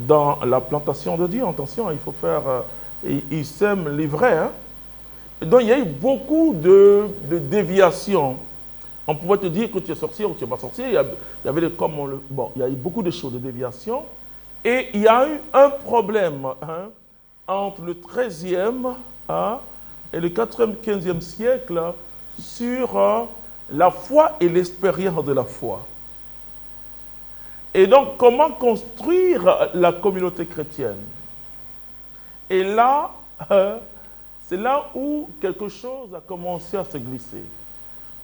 dans la plantation de Dieu. Attention, il faut faire... il sème l'ivraie. Hein? Donc, il y a eu beaucoup de déviations. On pouvait te dire que tu es sorti ou tu n'es pas sorti. Il y avait il y a eu beaucoup de choses de déviation. Et il y a eu un problème entre le 13e et le 4e, 15e siècle sur la foi et l'expérience de la foi. Et donc, comment construire la communauté chrétienne? Et là, c'est là où quelque chose a commencé à se glisser.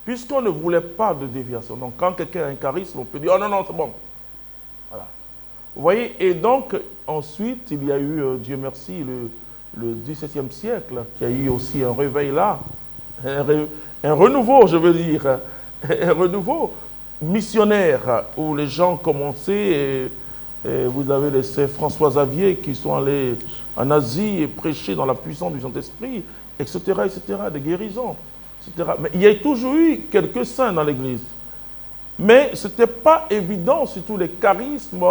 Puisqu'on ne voulait pas de déviation. Donc, quand quelqu'un a un charisme, on peut dire « Oh non, non, c'est bon. » Voilà. Vous voyez, et donc, ensuite, il y a eu, Dieu merci, le XVIIe siècle, qui a eu aussi un réveil là, un renouveau, je veux dire, un renouveau missionnaire, où les gens commençaient, et vous avez les Saint François Xavier qui sont allés en Asie et prêcher dans la puissance du Saint-Esprit, etc., des guérisons, etc. Mais il y a toujours eu quelques saints dans l'Église. Mais ce n'était pas évident, surtout les charismes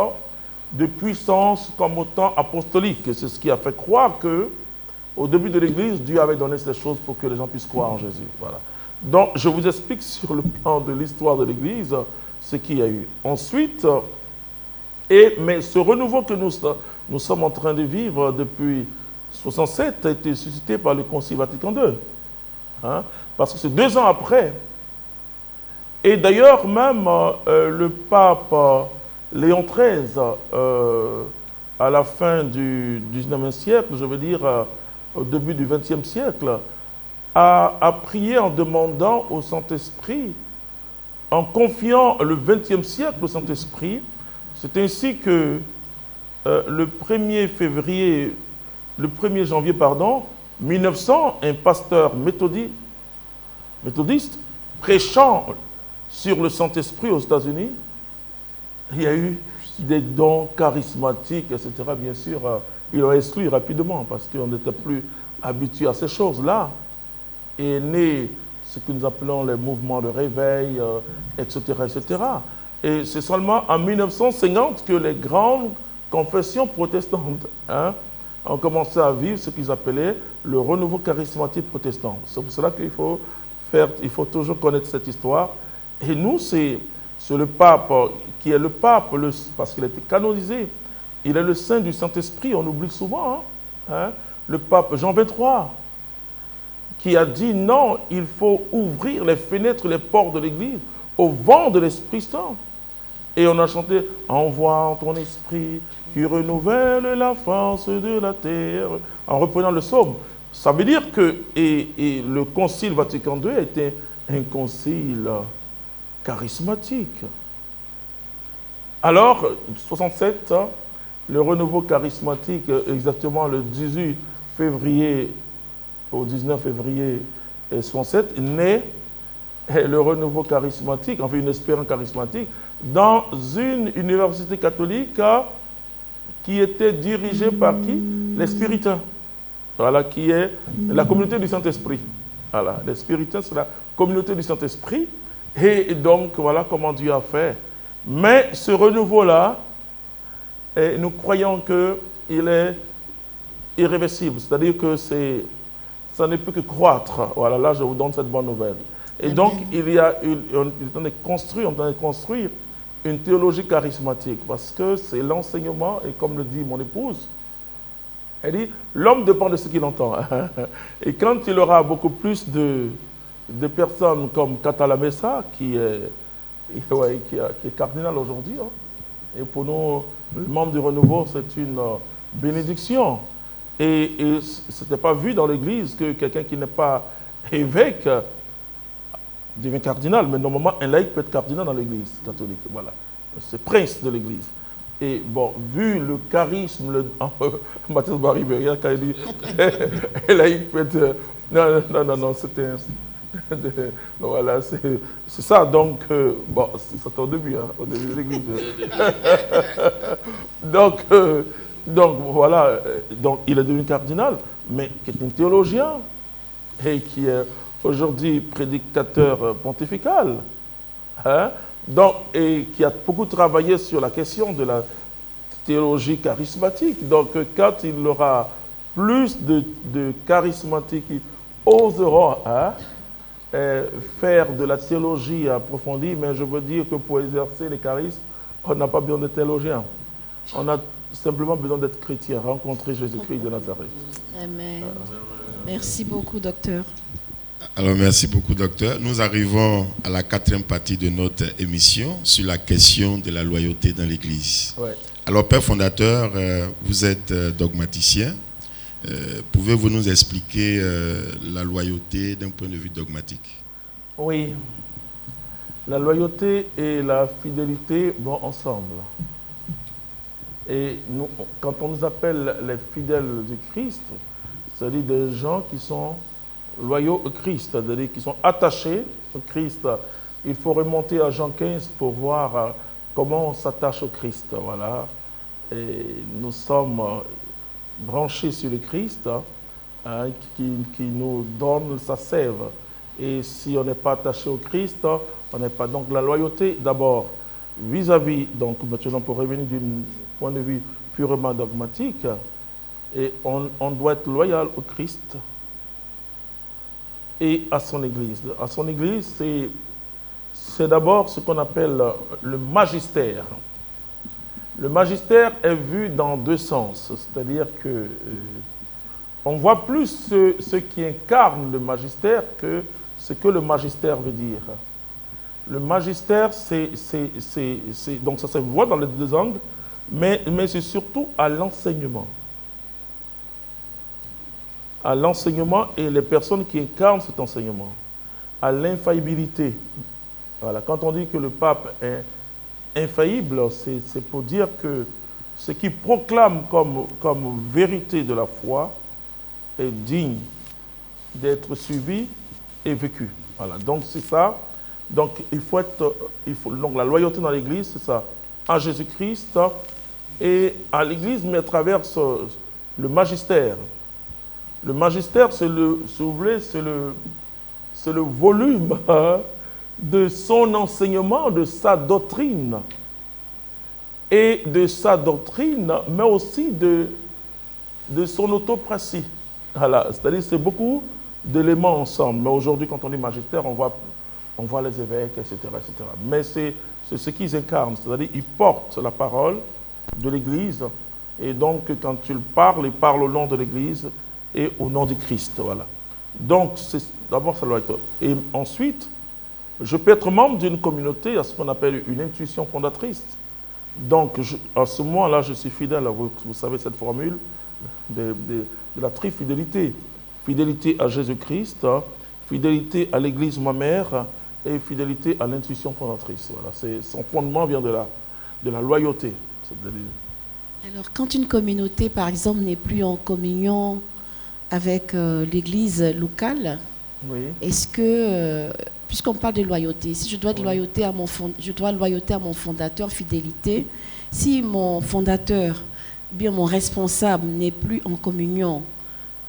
de puissance comme au temps apostolique. C'est ce qui a fait croire qu'au début de l'Église, Dieu avait donné ces choses pour que les gens puissent croire en Jésus. Voilà. Donc, je vous explique sur le plan de l'histoire de l'Église ce qu'il y a eu. Ensuite, mais ce renouveau que nous sommes en train de vivre depuis 1967 a été suscité par le Concile Vatican II. Hein, parce que c'est 2 ans après. Et d'ailleurs, même le pape Léon XIII, à la fin du 19e siècle, je veux dire au début du 20e siècle, a prié en demandant au Saint-Esprit, en confiant le 20e siècle au Saint-Esprit. C'est ainsi que le 1er janvier 1900, un pasteur méthodiste prêchant sur le Saint-Esprit aux États-Unis, il y a eu des dons charismatiques, etc. Bien sûr, ils l'ont exclu rapidement parce qu'on n'était plus habitué à ces choses-là. Et est né ce que nous appelons les mouvements de réveil, etc., etc. Et c'est seulement en 1950 que les grandes confessions protestantes ont commencé à vivre ce qu'ils appelaient le renouveau charismatique protestant. C'est pour cela qu'il faut toujours connaître cette histoire. Et nous, c'est le pape qui est le pape, parce qu'il a été canonisé. Il est le saint du Saint-Esprit, on oublie souvent. Le pape Jean XXIII, qui a dit non, il faut ouvrir les fenêtres, les portes de l'Église au vent de l'Esprit Saint. Et on a chanté « Envoie ton esprit qui renouvelle la face de la terre » en reprenant le psaume. Ça veut dire que et le Concile Vatican II était un concile charismatique. Alors, 67, le renouveau charismatique, exactement le 18 février au 19 février 67, naît le renouveau charismatique, enfin une espérance charismatique, dans une université catholique qui était dirigée par qui? Les Spiritains. Voilà, qui est la communauté du Saint-Esprit. Voilà, les Spiritains, c'est la communauté du Saint-Esprit. Et donc, voilà comment Dieu a fait. Mais ce renouveau-là, nous croyons que il est irréversible. C'est-à-dire que ça ne peut que croître. Voilà, là, je vous donne cette bonne nouvelle. Et Amen. Donc, on est en train de construire une théologie charismatique, parce que c'est l'enseignement, et comme le dit mon épouse, elle dit, l'homme dépend de ce qu'il entend. Et quand il aura beaucoup plus de personnes comme Katala Messa, qui est cardinal aujourd'hui, hein, et pour nous, les membres du Renouveau, c'est une bénédiction. Et ce n'était pas vu dans l'Église que quelqu'un qui n'est pas évêque devient cardinal, mais normalement, un laïc peut être cardinal dans l'Église catholique. Voilà. C'est prince de l'Église. Et bon, vu le charisme, Matthias Barry-Beria, quand il dit un laïc peut être. Non, c'était. Voilà, c'est ça. Donc, bon, c'est au début de l'Église. Donc, voilà. Donc, il est devenu cardinal, mais qui est un théologien et qui est aujourd'hui prédicateur pontifical, hein? Donc, et qui a beaucoup travaillé sur la question de la théologie charismatique. Donc, quand il aura plus de charismatiques qui oseront faire de la théologie approfondie, mais je veux dire que pour exercer les charismes, on n'a pas besoin de théologiens. On a simplement besoin d'être chrétien, rencontrer Jésus-Christ de Nazareth. Amen. Merci beaucoup, docteur. Alors, merci beaucoup, docteur. Nous arrivons à la 4e partie de notre émission sur la question de la loyauté dans l'Église. Ouais. Alors, Père fondateur, vous êtes dogmaticien. Pouvez-vous nous expliquer la loyauté d'un point de vue dogmatique? Oui. La loyauté et la fidélité vont ensemble. Et nous, quand on nous appelle les fidèles du Christ, c'est-à-dire des gens qui sont loyaux au Christ, c'est-à-dire qui sont attachés au Christ. Il faut remonter à Jean 15 pour voir comment on s'attache au Christ. Voilà. Et nous sommes branchés sur le Christ, hein, qui nous donne sa sève. Et si on n'est pas attaché au Christ, on n'est pas. Donc la loyauté, d'abord, vis-à-vis, donc maintenant pour revenir d'un point de vue purement dogmatique, et on doit être loyal au Christ et à son Église. À son Église, c'est d'abord ce qu'on appelle le magistère. Le magistère est vu dans deux sens, c'est-à-dire que on voit plus ce qui incarne le magistère que ce que le magistère veut dire. Le magistère, donc ça se voit dans les deux angles, mais c'est surtout à l'enseignement. À l'enseignement et les personnes qui incarnent cet enseignement, à l'infaillibilité. Voilà. Quand on dit que le pape est infaillible, c'est pour dire que ce qu'il proclame comme vérité de la foi est digne d'être suivi et vécu. Voilà. Donc c'est ça. Donc donc la loyauté dans l'Église, c'est ça, à Jésus-Christ et à l'Église, mais à travers le magistère. Le magistère, si vous voulez, c'est le volume de son enseignement, de sa doctrine. Et de sa doctrine, mais aussi de son autopratie. Voilà. C'est-à-dire c'est beaucoup d'éléments ensemble. Mais aujourd'hui, quand on dit magistère, on voit les évêques, etc. etc. Mais c'est ce qu'ils incarnent. C'est-à-dire qu'ils portent la parole de l'Église. Et donc, quand ils parlent au nom de l'Église et au nom du Christ. Voilà. Donc, d'abord, ça doit être. Et ensuite, je peux être membre d'une communauté à ce qu'on appelle une intuition fondatrice. Donc, à ce moment-là, je suis fidèle. Vous savez cette formule de la trifidélité. Fidélité à Jésus-Christ, fidélité à l'Église ma mère et fidélité à l'intuition fondatrice. Voilà. Son fondement vient de la loyauté. Alors, quand une communauté, par exemple, n'est plus en communion avec l'Église locale, oui. Est-ce que, puisqu'on parle de loyauté, si je dois être loyauté à mon fondateur, fidélité, si mon fondateur, bien mon responsable n'est plus en communion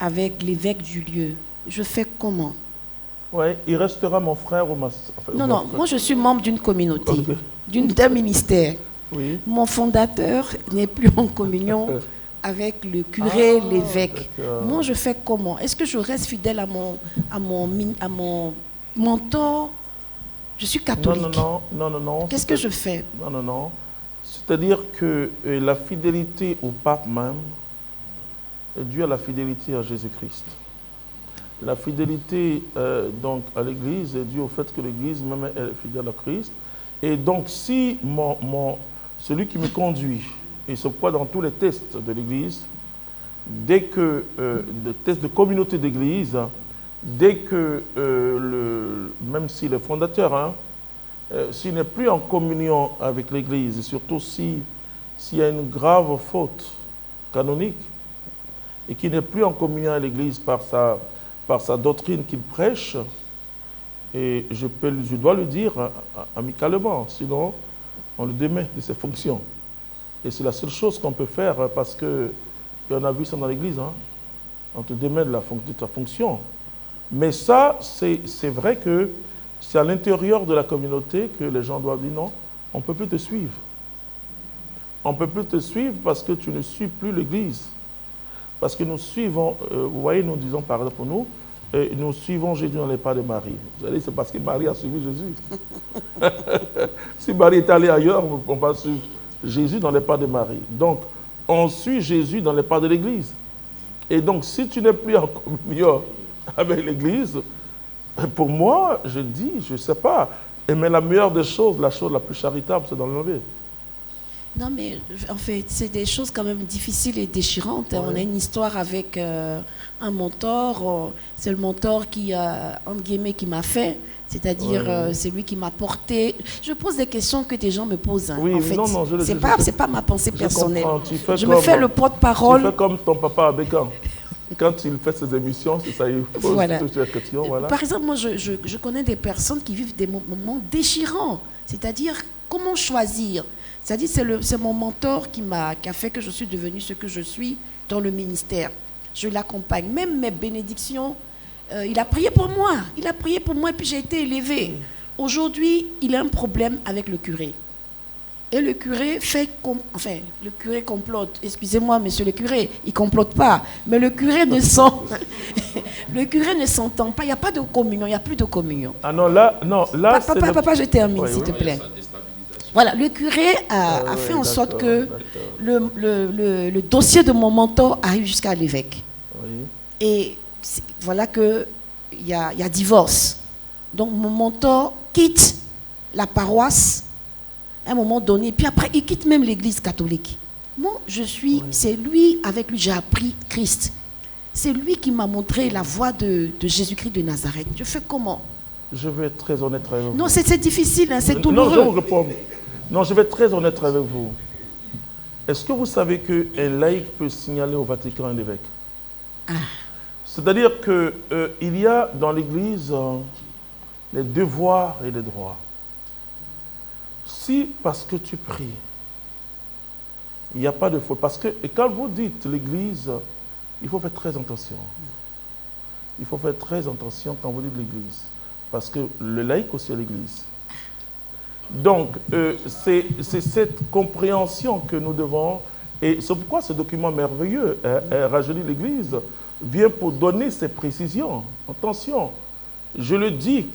avec l'évêque du lieu, je fais comment? Oui, il restera mon frère ou ma... Non, moi je suis membre d'une communauté, d'un ministère. Oui. Mon fondateur n'est plus en communion avec le curé, l'évêque. D'accord. Moi, je fais comment? Est-ce que je reste fidèle à mon mentor? Je suis catholique. Non. Qu'est-ce que je fais? Non. C'est-à-dire que la fidélité au pape même est due à la fidélité à Jésus-Christ. La fidélité donc à l'Église est due au fait que l'Église même est fidèle à Christ. Et donc si celui qui me conduit, et c'est pourquoi dans tous les tests de l'Église, dès que les tests de communauté d'Église, dès que même si le fondateur, s'il n'est plus en communion avec l'Église, et surtout s'il y a une grave faute canonique, et qu'il n'est plus en communion avec l'Église par sa doctrine qu'il prêche, et je dois le dire amicalement, sinon on le démet de ses fonctions. Et c'est la seule chose qu'on peut faire, parce qu'on a vu ça dans l'Église, on te démet de ta fonction. Mais ça, c'est vrai que c'est à l'intérieur de la communauté que les gens doivent dire non, on ne peut plus te suivre. On ne peut plus te suivre parce que tu ne suis plus l'Église. Parce que nous suivons, vous voyez, nous disons par exemple pour nous, nous suivons Jésus dans les pas de Marie. Vous allez, c'est parce que Marie a suivi Jésus. Si Marie est allée ailleurs, on va suivre Jésus dans les pas de Marie. Donc, on suit Jésus dans les pas de l'Église. Et donc, si tu n'es plus en communion avec l'Église, pour moi, je dis, je ne sais pas, mais la meilleure des choses, la chose la plus charitable, c'est d'enlever. Non, mais en fait, c'est des choses quand même difficiles et déchirantes. Ouais. On a une histoire avec un mentor. C'est le mentor qui, entre guillemets, qui m'a fait. C'est-à-dire, c'est lui qui m'a porté. Je pose des questions que des gens me posent. Oui, en fait, non, c'est pas ma pensée personnelle. Je me fais le porte-parole. Tu fais comme ton papa à Bécan. Quand il fait ses émissions, c'est ça, il pose toutes les questions. Voilà. Par exemple, moi, je connais des personnes qui vivent des moments déchirants. C'est-à-dire, comment choisir? C'est-à-dire, c'est mon mentor qui a fait que je suis devenue ce que je suis dans le ministère. Je l'accompagne. Même mes bénédictions, il a prié pour moi. Il a prié pour moi et puis j'ai été élevée. Aujourd'hui, il a un problème avec le curé. Et le curé le curé complote. Excusez-moi, monsieur le curé, il ne complote pas. Mais le curé ne s'entend pas. Il n'y a pas de communion. Il n'y a plus de communion. Ah non, là, Papa, je termine, s'il te plaît. Voilà, le curé a fait en sorte que le dossier de mon mentor arrive jusqu'à l'évêque. Oui. Et voilà qu'il y a divorce. Donc mon mentor quitte la paroisse à un moment donné, puis après il quitte même l'église catholique. Moi, c'est lui, avec lui j'ai appris Christ. C'est lui qui m'a montré la voie de Jésus-Christ de Nazareth. Je fais comment? Je vais être très honnête avec vous. Non, c'est difficile, c'est douloureux. Non, je vais vous répondre. Non, je vais être très honnête avec vous. Est-ce que vous savez qu'un laïc peut signaler au Vatican un évêque? C'est-à-dire qu'il y a dans l'Église les devoirs et les droits. Si, parce que tu pries, il n'y a pas de faute. Parce que quand vous dites l'Église, il faut faire très attention. Il faut faire très attention quand vous dites l'Église. Parce que le laïc aussi est l'Église. Donc, c'est cette compréhension que nous devons, et c'est pourquoi ce document merveilleux, Rajeunir l'Église, vient pour donner ces précisions. Attention, je le dis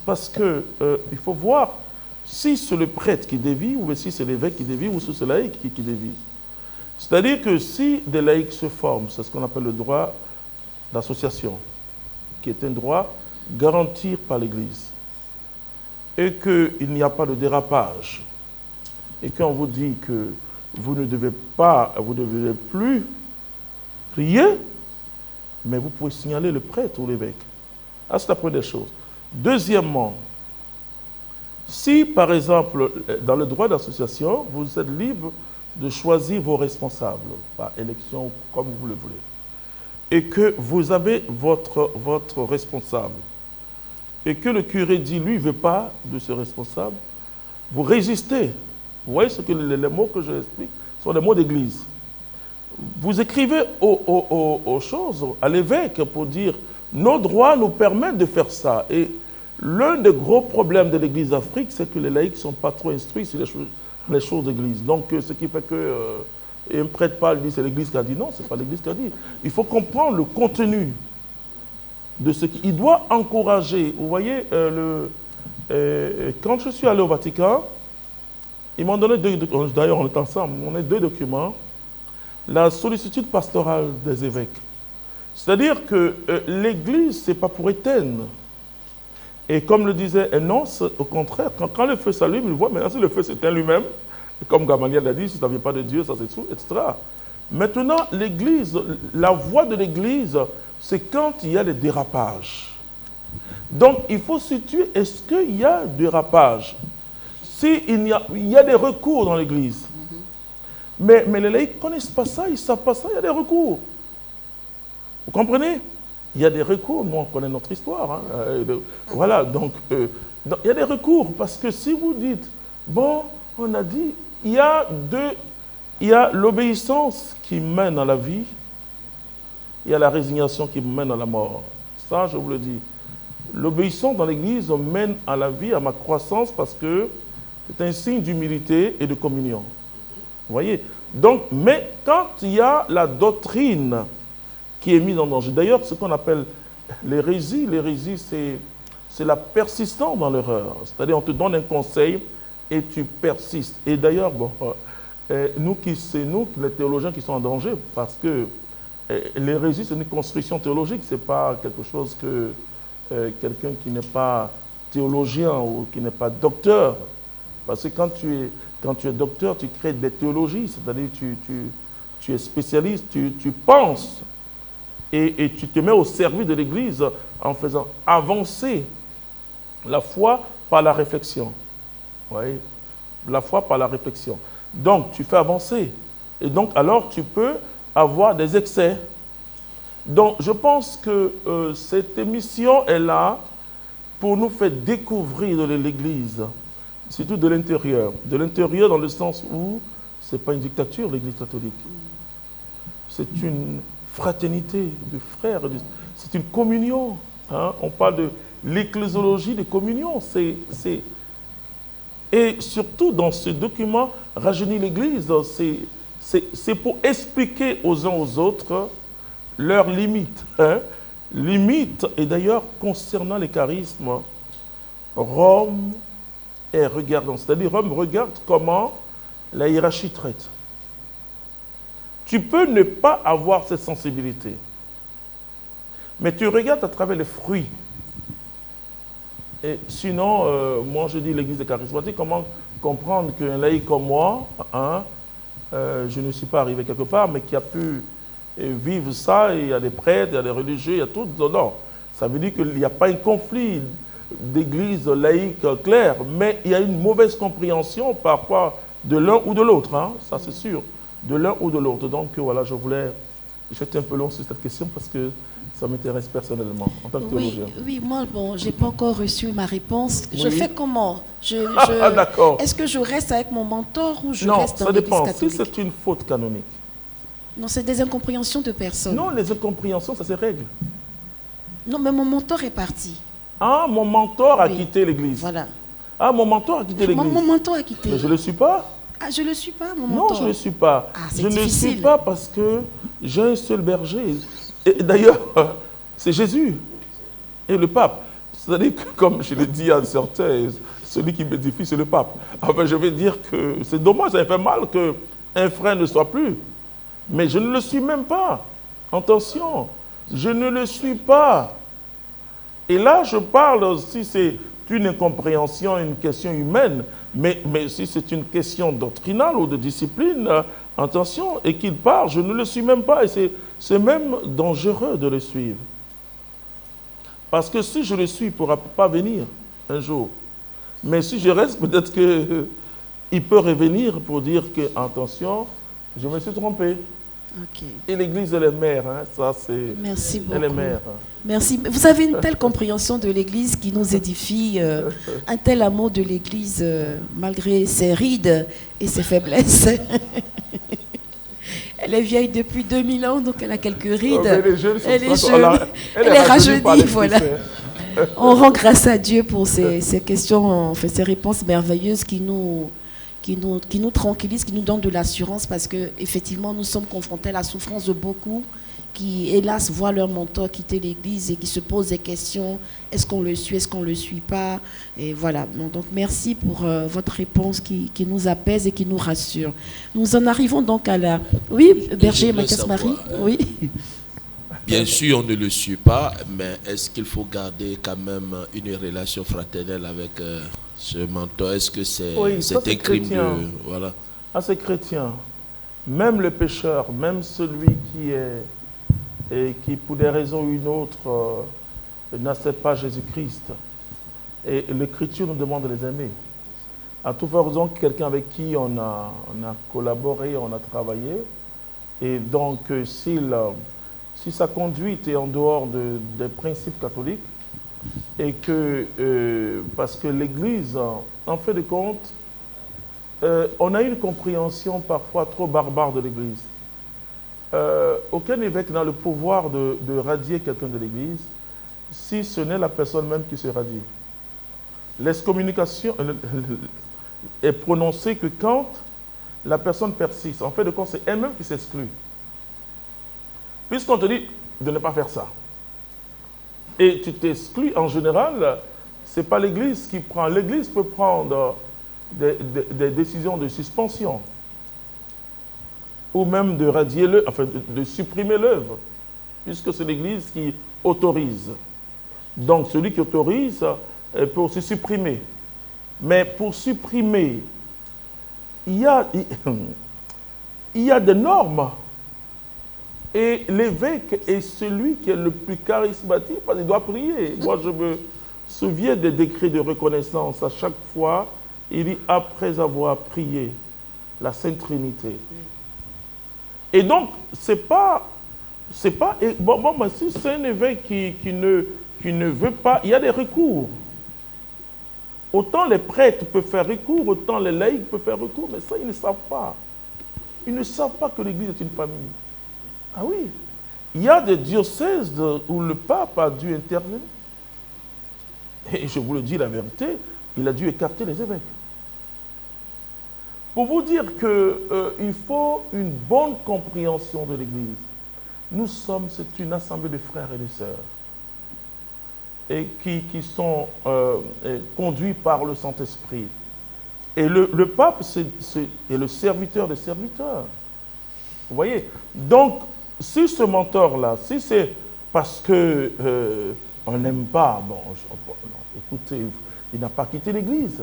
parce qu'il faut voir si c'est le prêtre qui dévie, ou si c'est l'évêque qui dévie, ou si c'est le laïc qui dévie. C'est-à-dire que si des laïcs se forment, c'est ce qu'on appelle le droit d'association, qui est un droit garanti par l'Église, et qu'il n'y a pas de dérapage, et qu'on vous dit que vous ne devez plus prier, mais vous pouvez signaler le prêtre ou l'évêque. Ah, c'est la première chose. Deuxièmement, si par exemple, dans le droit d'association, vous êtes libre de choisir vos responsables, par élection, comme vous le voulez, et que vous avez votre responsable, et que le curé dit, lui, il ne veut pas de ce responsable, vous résistez. Vous voyez ce que les mots que je explique sont des mots d'église. Vous écrivez aux choses, à l'évêque, pour dire, nos droits nous permettent de faire ça. Et l'un des gros problèmes de l'église d'Afrique, c'est que les laïcs ne sont pas trop instruits sur les choses d'église. Donc, ce qui fait que et un prêtre parle, dit c'est l'Église qui a dit. Non, ce n'est pas l'Église qui a dit. Il faut comprendre le contenu de ce qui... Il doit encourager. Vous voyez, quand je suis allé au Vatican, ils m'ont donné d'ailleurs on est ensemble, on a 2 documents. La sollicitude pastorale des évêques. C'est-à-dire que l'Église, ce n'est pas pour éteindre. Et comme le disait Enos, au contraire, quand le feu s'allume, il voit, maintenant si le feu s'éteint lui-même, comme Gamaliel l'a dit, si ça ne vient pas de Dieu, ça c'est tout, etc. Maintenant, l'Église, la voie de l'Église, c'est quand il y a des dérapages. Donc, il faut situer, est-ce qu'il y a dérapage? Il y a des recours dans l'Église. Mais les laïcs ne connaissent pas ça, ils ne savent pas ça, il y a des recours. Vous comprenez? Il y a des recours, nous on connaît notre histoire. Hein. Voilà, donc il y a des recours, parce que si vous dites, bon, on a dit, il y a l'obéissance qui mène à la vie, il y a la résignation qui mène à la mort. Ça, je vous le dis. L'obéissance dans l'Église mène à la vie, à ma croissance, parce que c'est un signe d'humilité et de communion. Vous voyez? Donc, mais quand il y a la doctrine qui est mise en danger, d'ailleurs, ce qu'on appelle l'hérésie, c'est la persistance dans l'erreur. C'est-à-dire, on te donne un conseil et tu persistes. Et d'ailleurs, bon, c'est nous, les théologiens, qui sommes en danger, parce que l'hérésie, c'est une construction théologique, ce n'est pas quelque chose que quelqu'un qui n'est pas théologien ou qui n'est pas docteur. Parce que quand tu es docteur, tu crées des théologies, c'est-à-dire tu es spécialiste, tu penses et tu te mets au service de l'Église en faisant avancer la foi par la réflexion. Vous voyez? La foi par la réflexion. Donc, tu fais avancer. Et donc, alors, tu peux avoir des excès. Donc, je pense que cette émission est là pour nous faire découvrir de l'Église, surtout de l'intérieur. De l'intérieur dans le sens où ce n'est pas une dictature, l'Église catholique. C'est une fraternité de frères, c'est une communion. Hein? On parle de l'ecclésiologie de communion. Et surtout dans ce document, Rajeunir l'Église, c'est pour expliquer aux uns aux autres leurs limites. Hein? Limites, et d'ailleurs, concernant les charismes, Rome est regardant. C'est-à-dire, Rome regarde comment la hiérarchie traite. Tu peux ne pas avoir cette sensibilité, mais tu regardes à travers les fruits. Et sinon, moi je dis l'Église des charismatiques, comment comprendre qu'un laïc comme moi, hein, je ne suis pas arrivé quelque part, mais qui a pu vivre ça, et il y a des prêtres, il y a des religieux, il y a tout. Non, ça veut dire qu'il n'y a pas un conflit d'église laïque claire, mais il y a une mauvaise compréhension parfois de l'un ou de l'autre, hein, ça c'est sûr, de l'un ou de l'autre. Donc voilà, je voulais jeter un peu long sur cette question parce que ça m'intéresse personnellement en tant que théologien. Oui, moi, bon, je n'ai pas encore reçu ma réponse. Oui. Je fais comment? D'accord. Est-ce que je reste avec mon mentor ou je non, reste dans l'Église catholique? Si c'est une faute canonique. Non, c'est des incompréhensions de personnes. Non, les incompréhensions, ça se règle. Non, mais mon mentor est parti. Ah, mon mentor a quitté l'Église. Voilà. Ah, mon mentor a quitté l'Église. Mon mentor a quitté. Mais je ne le suis pas. Ah, je ne le suis pas, mon mentor. Non, je ne le suis pas. Ah, je ne le suis pas parce que j'ai un seul berger. Et d'ailleurs, c'est Jésus et le pape. C'est-à-dire que, comme je l'ai dit à certains, celui qui m'édifie, c'est le pape. Enfin, je vais dire que c'est dommage, ça fait mal qu'un frère ne soit plus. Mais je ne le suis même pas. Attention, je ne le suis pas. Et là, je parle, si c'est une incompréhension, une question humaine, mais si c'est une question doctrinale ou de discipline, attention, et qu'il parle, je ne le suis même pas. Et c'est même dangereux de le suivre. Parce que si je le suis, il ne pourra pas venir un jour. Mais si je reste, peut-être qu'il peut revenir pour dire que, attention, je me suis trompé. Okay. Et l'Église, elle est mère, hein? Ça c'est... Merci beaucoup. Elle est mère. Merci. Vous avez une telle compréhension de l'Église qui nous édifie, un tel amour de l'Église, malgré ses rides et ses faiblesses. Elle est vieille depuis 2000 ans, donc elle a quelques rides. Elle est jeune, elle est rajeunie, voilà. On rend grâce à Dieu pour ces questions, enfin, ces réponses merveilleuses qui nous qui nous tranquillise, qui nous donne de l'assurance, parce qu'effectivement, nous sommes confrontés à la souffrance de beaucoup qui, hélas, voient leur mentor quitter l'Église et qui se posent des questions. Est-ce qu'on le suit, est-ce qu'on ne le suit pas? Et voilà. Donc, merci pour votre réponse qui nous apaise et qui nous rassure. Nous en arrivons donc à la... Oui, Berger Mathias-Marie, oui. Bien sûr, on ne le suit pas, mais est-ce qu'il faut garder quand même une relation fraternelle avec ce mentor? Est-ce que c'est un crime de... Voilà. Ah, c'est chrétien. Même le pécheur, même celui qui pour des raisons ou une autre, n'accepte pas Jésus-Christ. Et l'Écriture nous demande de les aimer. À toute raison, quelqu'un avec qui on a collaboré, on a travaillé, et donc si sa conduite est en dehors des principes catholiques, et que, parce que l'Église, en fait de compte, on a une compréhension parfois trop barbare de l'Église. Aucun évêque n'a le pouvoir de radier quelqu'un de l'Église si ce n'est la personne même qui se radie. L'excommunication est prononcée que quand la personne persiste. En fait de compte, c'est elle-même qui s'exclut. Puisqu'on te dit de ne pas faire ça, et tu t'exclus, en général, ce n'est pas l'Église qui prend. L'Église peut prendre des décisions de suspension, ou même de radier l'œuvre, enfin de supprimer l'œuvre, puisque c'est l'Église qui autorise. Donc celui qui autorise peut aussi supprimer. Mais pour supprimer, il y a des normes. Et l'évêque est celui qui est le plus charismatique parce qu'il doit prier. Moi, je me souviens des décrets de reconnaissance. À chaque fois, il dit « après avoir prié la Sainte Trinité ». Et donc, c'est pas si c'est un évêque qui ne veut pas, il y a des recours. Autant les prêtres peuvent faire recours, autant les laïcs peuvent faire recours, mais ça, ils ne savent pas. Ils ne savent pas que l'Église est une famille. Ah oui, il y a des diocèses où le pape a dû intervenir. Et je vous le dis la vérité, il a dû écarter les évêques. Pour vous dire qu'il faut une bonne compréhension de l'Église. Nous sommes, c'est une assemblée de frères et de sœurs. Et qui sont conduits par le Saint-Esprit. Et le pape est le serviteur des serviteurs. Vous voyez? Donc, si ce mentor-là, si c'est parce qu'on n'aime pas, bon, écoutez, il n'a pas quitté l'Église.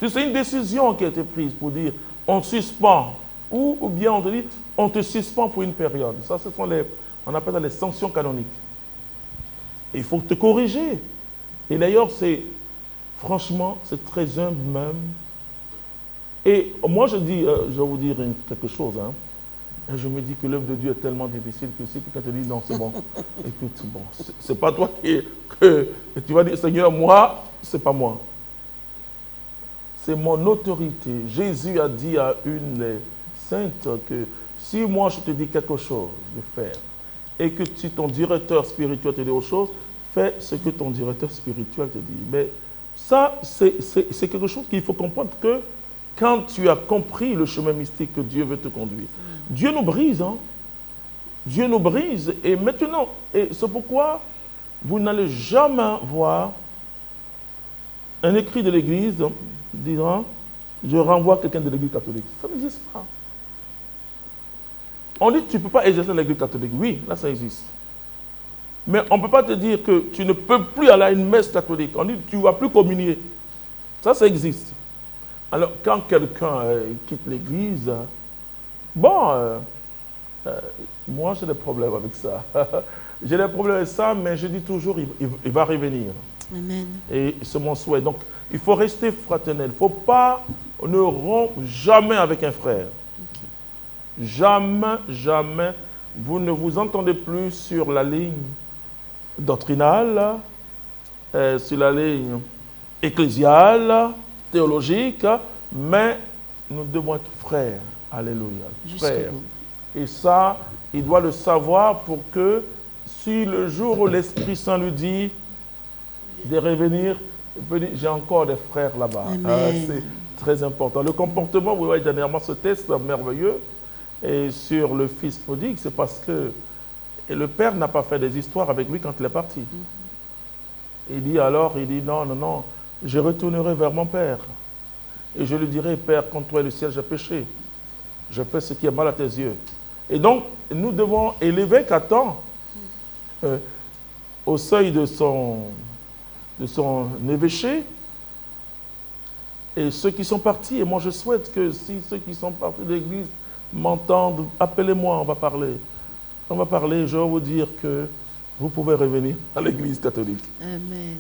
Si c'est une décision qui a été prise pour dire on suspend, ou bien on te dit on te suspend pour une période. Ça, ce sont on appelle ça les sanctions canoniques. Et il faut te corriger. Et d'ailleurs, franchement, c'est très humble même. Et moi, je vais vous dire quelque chose. Hein. Et je me dis que l'œuvre de Dieu est tellement difficile que si quelqu'un te dit non, c'est bon, écoute, bon, c'est pas toi que tu vas dire Seigneur, moi, c'est pas moi. C'est mon autorité. Jésus a dit à une des saintes que si moi je te dis quelque chose de faire et que si ton directeur spirituel te dit autre chose, fais ce que ton directeur spirituel te dit. Mais ça, c'est quelque chose qu'il faut comprendre que quand tu as compris le chemin mystique que Dieu veut te conduire, Dieu nous brise, hein? Dieu nous brise. Et maintenant, c'est pourquoi vous n'allez jamais voir un écrit de l'Église disant je renvoie quelqu'un de l'Église catholique. Ça n'existe pas. On dit que tu ne peux pas exercer l'Église catholique. Oui, là ça existe. Mais on ne peut pas te dire que tu ne peux plus aller à une messe catholique. On dit que tu ne vas plus communier. Ça existe. Alors quand quelqu'un quitte l'Église, bon, moi j'ai des problèmes avec ça. J'ai des problèmes avec ça, mais je dis toujours, il va revenir. Amen. Et c'est mon souhait. Donc, il faut rester fraternel. Il ne faut pas, ne rompre jamais avec un frère. Okay. Jamais, jamais. Vous ne vous entendez plus sur la ligne doctrinale, sur la ligne ecclésiale, théologique, mais nous devons être frères. Alléluia. Frères. Et ça, il doit le savoir pour que si le jour où l'Esprit Saint lui dit de revenir, il peut dire, j'ai encore des frères là-bas. très important. Le comportement, vous voyez dernièrement ce test merveilleux et sur le fils prodigue, c'est parce que le père n'a pas fait des histoires avec lui quand il est parti. Il dit non, non, non, je retournerai vers mon père. Et je lui dirai, Père, contre toi et le ciel, j'ai péché. Je fais ce qui est mal à tes yeux. Et donc, nous devons élever qu'attend au seuil de son évêché. Et ceux qui sont partis, et moi je souhaite que si ceux qui sont partis de l'église m'entendent, appelez-moi, on va parler. On va parler, je vais vous dire que vous pouvez revenir à l'église catholique. Amen.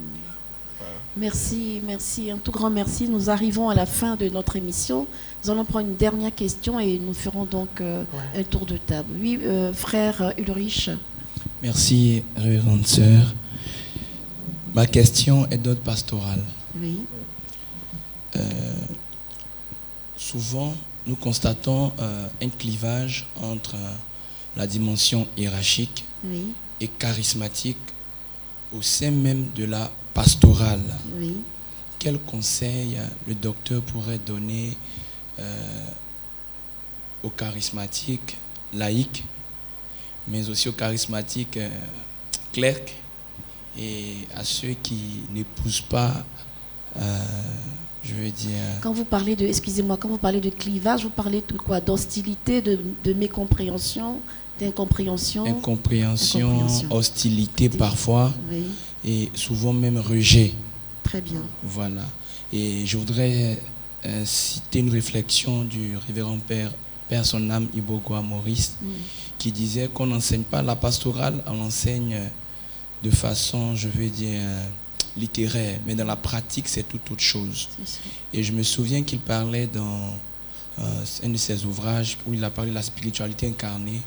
Merci, merci, un tout grand merci. Nous arrivons à la fin de notre émission. Nous allons prendre une dernière question et nous ferons donc un tour de table. Oui, frère Ulrich. Merci, révérende sœur. Ma question est d'ordre pastoral. Oui. Souvent, nous constatons un clivage entre la dimension hiérarchique et charismatique au sein même de la pastorale. Oui. Quel conseil le docteur pourrait donner aux charismatiques laïcs, mais aussi aux charismatiques clercs et à ceux qui n'épousent pas, je veux dire... Quand vous parlez de, excusez-moi, quand vous parlez de clivage, vous parlez de quoi? D'hostilité, de mécompréhension, d'incompréhension? Incompréhension, hostilité parfois, oui. Et souvent même rejet. Très bien. Voilà. Et je voudrais citer une réflexion du révérend Père son âme Ibogoa Maurice, qui disait qu'on n'enseigne pas la pastorale, on l'enseigne de façon, je veux dire, littéraire, mais dans la pratique, c'est tout autre chose. Et je me souviens qu'il parlait dans un de ses ouvrages où il a parlé de la spiritualité incarnée.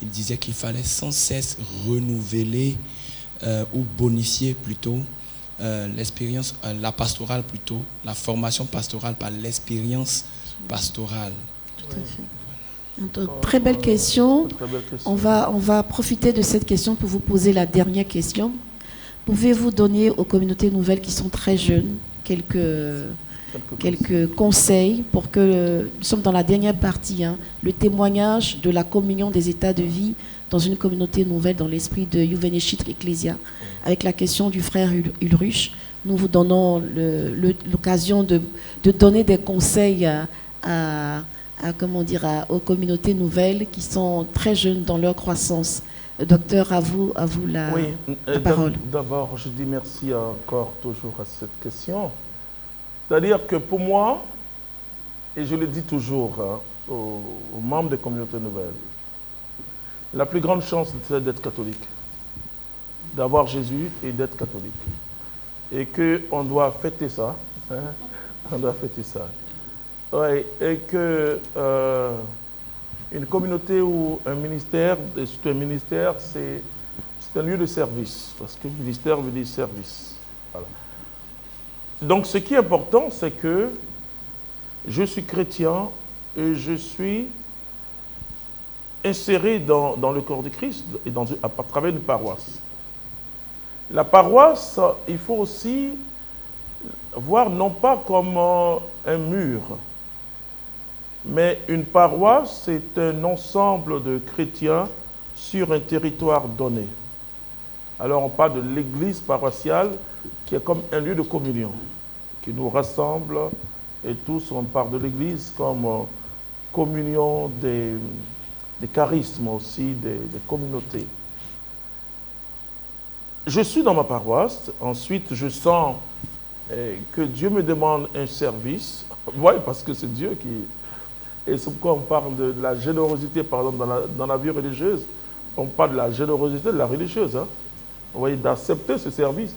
Il disait qu'il fallait sans cesse renouveler ou bonifier plutôt l'expérience, la pastorale plutôt, la formation pastorale par l'expérience pastorale. Tout à fait. Très belle question. On va profiter de cette question pour vous poser la dernière question. Pouvez-vous donner aux communautés nouvelles qui sont très jeunes quelques conseils pour que nous sommes dans la dernière partie, le témoignage de la communion des états de vie dans une communauté nouvelle dans l'esprit de Juvenescit Ecclesia, avec la question du frère Ulrich. Nous vous donnons l'occasion de donner des conseils aux communautés nouvelles qui sont très jeunes dans leur croissance. Docteur, à vous la parole. D'abord, je dis merci encore toujours à cette question. C'est-à-dire que pour moi, et je le dis toujours aux membres des communautés nouvelles, la plus grande chance, c'est d'être catholique, d'avoir Jésus et d'être catholique. Et qu'on doit fêter ça. On doit fêter ça. Ouais, et que une communauté ou un ministère, c'est un lieu de service, parce que ministère veut dire service. Voilà. Donc ce qui est important, c'est que je suis chrétien et je suis inséré dans le corps de Christ et à travers une paroisse. La paroisse, il faut aussi voir non pas comme un mur, mais une paroisse, c'est un ensemble de chrétiens sur un territoire donné. Alors on parle de l'église paroissiale qui est comme un lieu de communion, qui nous rassemble et tous on parle de l'église comme communion des charismes aussi, des communautés. Je suis dans ma paroisse, ensuite je sens que Dieu me demande un service, oui, parce que c'est Dieu qui... Et c'est pourquoi on parle de la générosité, par exemple, dans la vie religieuse, on parle de la générosité de la religieuse, vous voyez, d'accepter ce service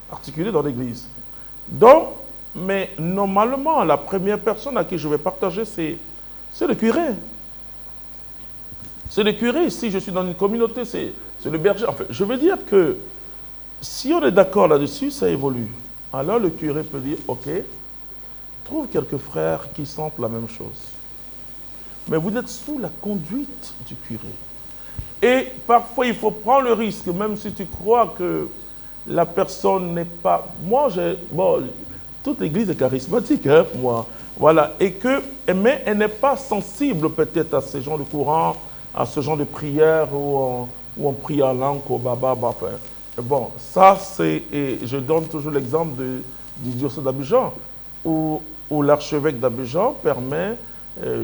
particulier dans l'église. Donc, mais normalement, la première personne à qui je vais partager, c'est le curé. C'est le curé. Si je suis dans une communauté, c'est le berger. En fait, je veux dire que si on est d'accord là-dessus, ça évolue. Alors le curé peut dire, ok, trouve quelques frères qui sentent la même chose. Mais vous êtes sous la conduite du curé. Et parfois, il faut prendre le risque, même si tu crois que la personne n'est pas... Moi, toute l'Église est charismatique, hein, pour moi. Voilà. Mais elle n'est pas sensible peut-être à ce genre de courant, à ce genre de prière où on prie en langue, au baba. Enfin. Bon, ça c'est... Et je donne toujours l'exemple du diocèse d'Abidjan, où l'archevêque d'Abidjan permet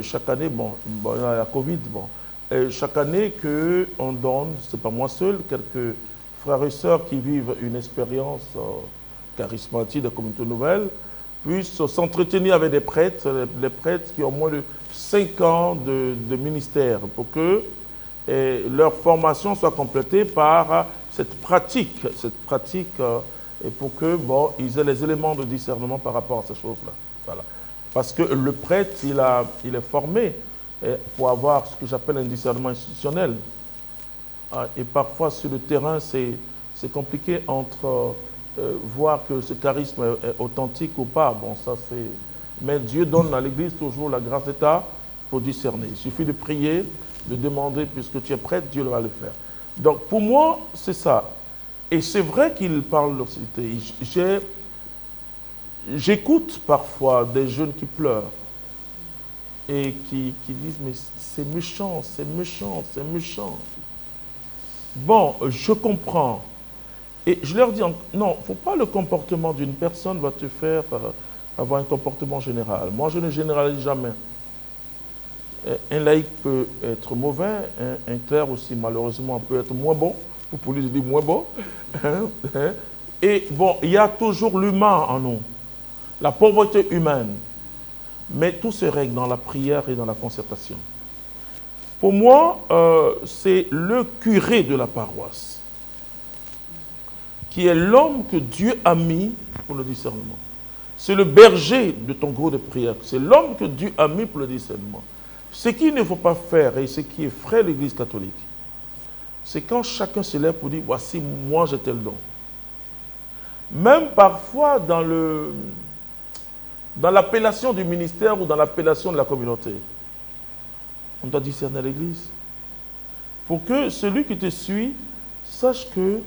chaque année, bon, il y a la Covid, chaque année qu'on donne, c'est pas moi seul, quelques frères et sœurs qui vivent une expérience charismatique de communauté nouvelle, puissent s'entretenir avec des prêtres qui ont moins de 5 ans de ministère, pour que leur formation soit complétée par cette pratique et pour que ils aient les éléments de discernement par rapport à ces choses-là. Voilà. Parce que le prêtre, il est formé pour avoir ce que j'appelle un discernement institutionnel. Et parfois, sur le terrain, c'est compliqué entre voir que ce charisme est authentique ou pas. Bon, ça c'est... Mais Dieu donne à l'Église toujours la grâce d'État pour discerner. Il suffit de prier, de demander, puisque tu es prêtre, Dieu va le faire. Donc, pour moi, c'est ça. Et c'est vrai qu'il parle de l'obscurité. J'écoute parfois des jeunes qui pleurent et qui disent, mais c'est méchant, c'est méchant, c'est méchant. Bon, je comprends. Et je leur dis, non, il ne faut pas le comportement d'une personne va te faire avoir un comportement général. Moi, je ne généralise jamais. Un laïc peut être mauvais, un clerc aussi, malheureusement, peut être moins bon. Pour lui, je dis moins bon. Et bon, il y a toujours l'humain en nous, la pauvreté humaine. Mais tout se règle dans la prière et dans la concertation. Pour moi, c'est le curé de la paroisse, qui est l'homme que Dieu a mis pour le discernement. C'est le berger de ton groupe de prière. C'est l'homme que Dieu a mis pour le discernement. Ce qu'il ne faut pas faire, et ce qui effraie l'Église catholique, c'est quand chacun se lève pour dire, voici, moi j'ai tel don. Même parfois dans l'appellation du ministère ou dans l'appellation de la communauté, on doit discerner l'Église. Pour que celui qui te suit sache que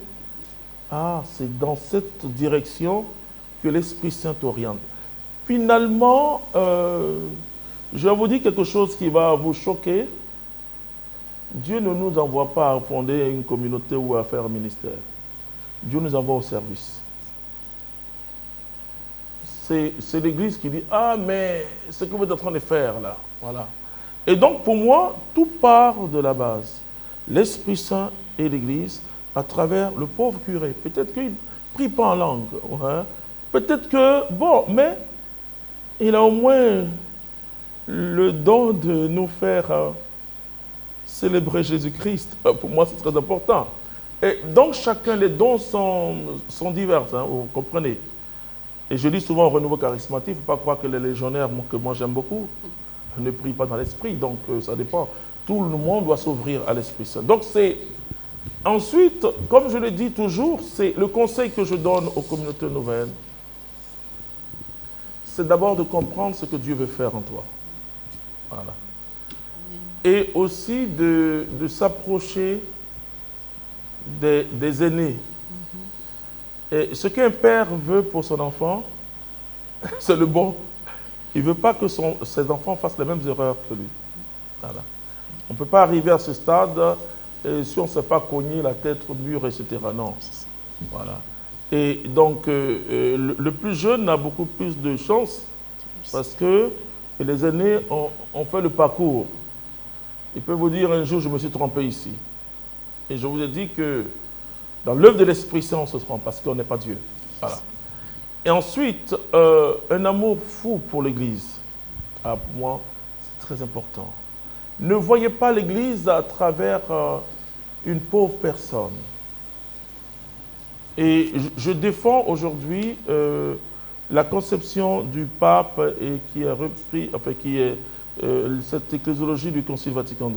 c'est dans cette direction que l'Esprit Saint t'oriente. Finalement, je vais vous dire quelque chose qui va vous choquer. Dieu ne nous envoie pas à fonder une communauté ou à faire un ministère. Dieu nous envoie au service. C'est l'Église qui dit, mais ce que vous êtes en train de faire là, voilà. Et donc pour moi, tout part de la base. L'Esprit Saint et l'Église à travers le pauvre curé. Peut-être qu'il ne prie pas en langue. Hein. Peut-être que, mais il a au moins le don de nous faire célébrer Jésus-Christ. Pour moi, c'est très important. Et donc, les dons sont divers, hein, vous comprenez. Et je dis souvent au renouveau charismatique, il ne faut pas croire que les légionnaires, que moi j'aime beaucoup, ne prient pas dans l'esprit. Donc, ça dépend. Tout le monde doit s'ouvrir à l'Esprit Saint. Donc, ensuite, comme je le dis toujours, c'est le conseil que je donne aux communautés nouvelles, c'est d'abord de comprendre ce que Dieu veut faire en toi. Voilà. Et aussi de s'approcher des aînés. Et ce qu'un père veut pour son enfant, c'est le bon. Il ne veut pas que ses enfants fassent les mêmes erreurs que lui. Voilà. On ne peut pas arriver à ce stade si on ne sait pas cogner la tête au mur, etc. Non. Voilà. Et donc, le plus jeune a beaucoup plus de chance parce que les aînés ont fait le parcours. Ils peuvent vous dire, un jour, je me suis trompé ici. Et je vous ai dit que dans l'œuvre de l'Esprit Saint, on se trompe parce qu'on n'est pas Dieu. Voilà. Et ensuite, un amour fou pour l'Église. Pour moi, c'est très important. Ne voyez pas l'Église à travers une pauvre personne. Et je défends aujourd'hui la conception du pape et qui a repris, qui est cette ecclésiologie du Concile Vatican II.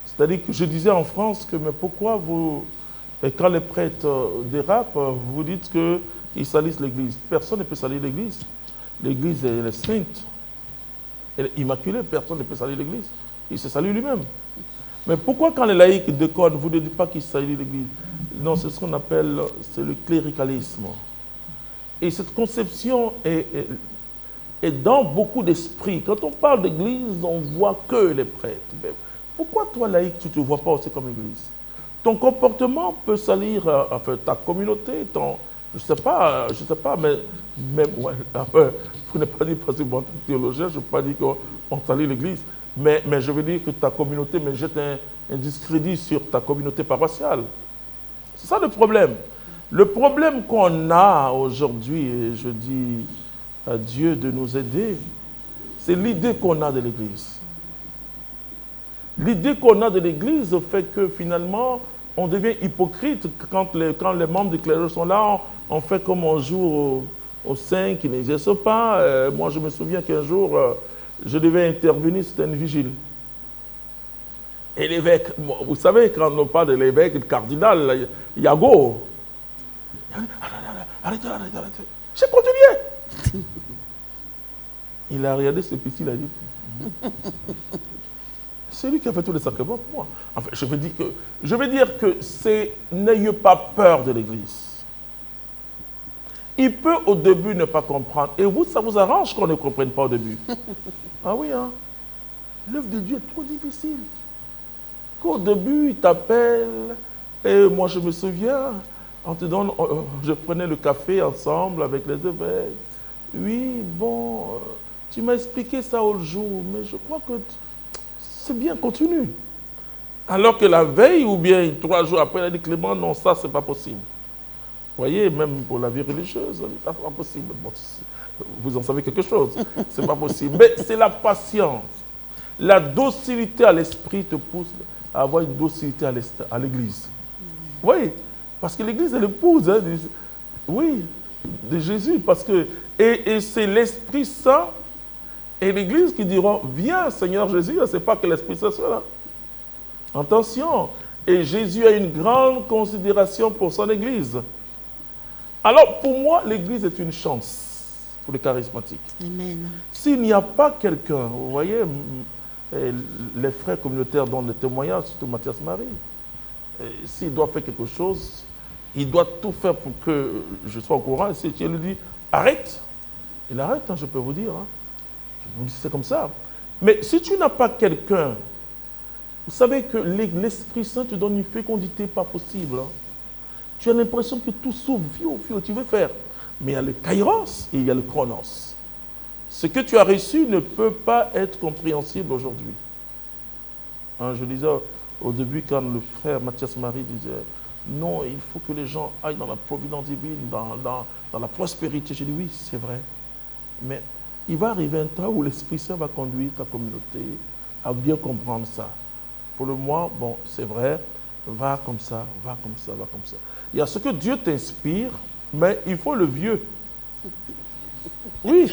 C'est-à-dire que je disais en France que, mais pourquoi quand les prêtres dérapent, vous dites qu'ils salissent l'Église. Personne ne peut salir l'Église. L'Église, elle est sainte. Elle est immaculée. Personne ne peut salir l'Église. Il se salue lui-même. Mais pourquoi quand les laïcs déconnent, vous ne dites pas qu'ils salissent l'Église? Non, c'est ce qu'on appelle, c'est le cléricalisme. Et cette conception est dans beaucoup d'esprits. Quand on parle d'église, on ne voit que les prêtres. Mais pourquoi toi, laïc, tu ne te vois pas aussi comme église? Ton comportement peut salir ta communauté, je ne sais pas, mais ouais, vous n'êtes pas dit, parce que moi, théologien, je ne veux pas dire qu'on salit l'église, mais je veux dire que ta communauté me jette un discrédit sur ta communauté paroissiale. C'est ça le problème. Le problème qu'on a aujourd'hui, et je dis à Dieu de nous aider, c'est l'idée qu'on a de l'église. L'idée qu'on a de l'église fait que finalement, on devient hypocrite quand les membres du clergé sont là, on fait comme on joue au saint qui n'existe pas. Moi, je me souviens qu'un jour, je devais intervenir, c'était une vigile. Et l'évêque, vous savez, quand on parle de l'évêque, le cardinal, Yago, arrêtez. J'ai continué. Il a regardé ce petit, il a dit, c'est lui qui a fait tous les sacrements pour moi. Enfin, je veux dire que n'ayez pas peur de l'Église. Il peut au début ne pas comprendre. Et vous, ça vous arrange qu'on ne comprenne pas au début. Ah oui, hein. L'œuvre de Dieu est trop difficile. Qu'au début, il t'appelle. Et moi, je me souviens, je prenais le café ensemble avec les évêques. Oui, bon, tu m'as expliqué ça au jour, mais je crois que c'est bien, continue. Alors que la veille, ou bien 3 jours après, il a dit, Clément, non, ça, c'est pas possible. Vous voyez, même pour la vie religieuse, ça, c'est pas possible. Bon, vous en savez quelque chose. C'est pas possible. Mais c'est la patience. La docilité à l'esprit te pousse à avoir une docilité à l'église. Oui, parce que l'église est l'épouse, hein, de Jésus. Parce que, et c'est l'Esprit Saint et l'église qui diront, viens Seigneur Jésus, ce n'est pas que l'Esprit Saint soit là. Attention, et Jésus a une grande considération pour son église. Alors pour moi, l'église est une chance pour les charismatiques. Amen. S'il n'y a pas quelqu'un, vous voyez, les frères communautaires donnent des témoignages, surtout Mathias Marie, s'il doit faire quelque chose, il doit tout faire pour que je sois au courant. Et si Dieu lui dit, arrête, il arrête, hein, je peux vous dire. Hein. Je vous dis, c'est comme ça. Mais si tu n'as pas quelqu'un, vous savez que l'Esprit Saint te donne une fécondité pas possible. Hein. Tu as l'impression que tout s'ouvre, tu veux faire. Mais il y a le kairos et il y a le chronos. Ce que tu as reçu ne peut pas être compréhensible aujourd'hui. Hein, je disais au début, quand le frère Mathias Marie disait, non, il faut que les gens aillent dans la providence divine, dans la prospérité. J'ai dit, oui, c'est vrai. Mais il va arriver un temps où l'Esprit Saint va conduire ta communauté à bien comprendre ça. Pour le moment, bon, c'est vrai, va comme ça, va comme ça, va comme ça. Il y a ce que Dieu t'inspire, mais il faut le vieux. Oui.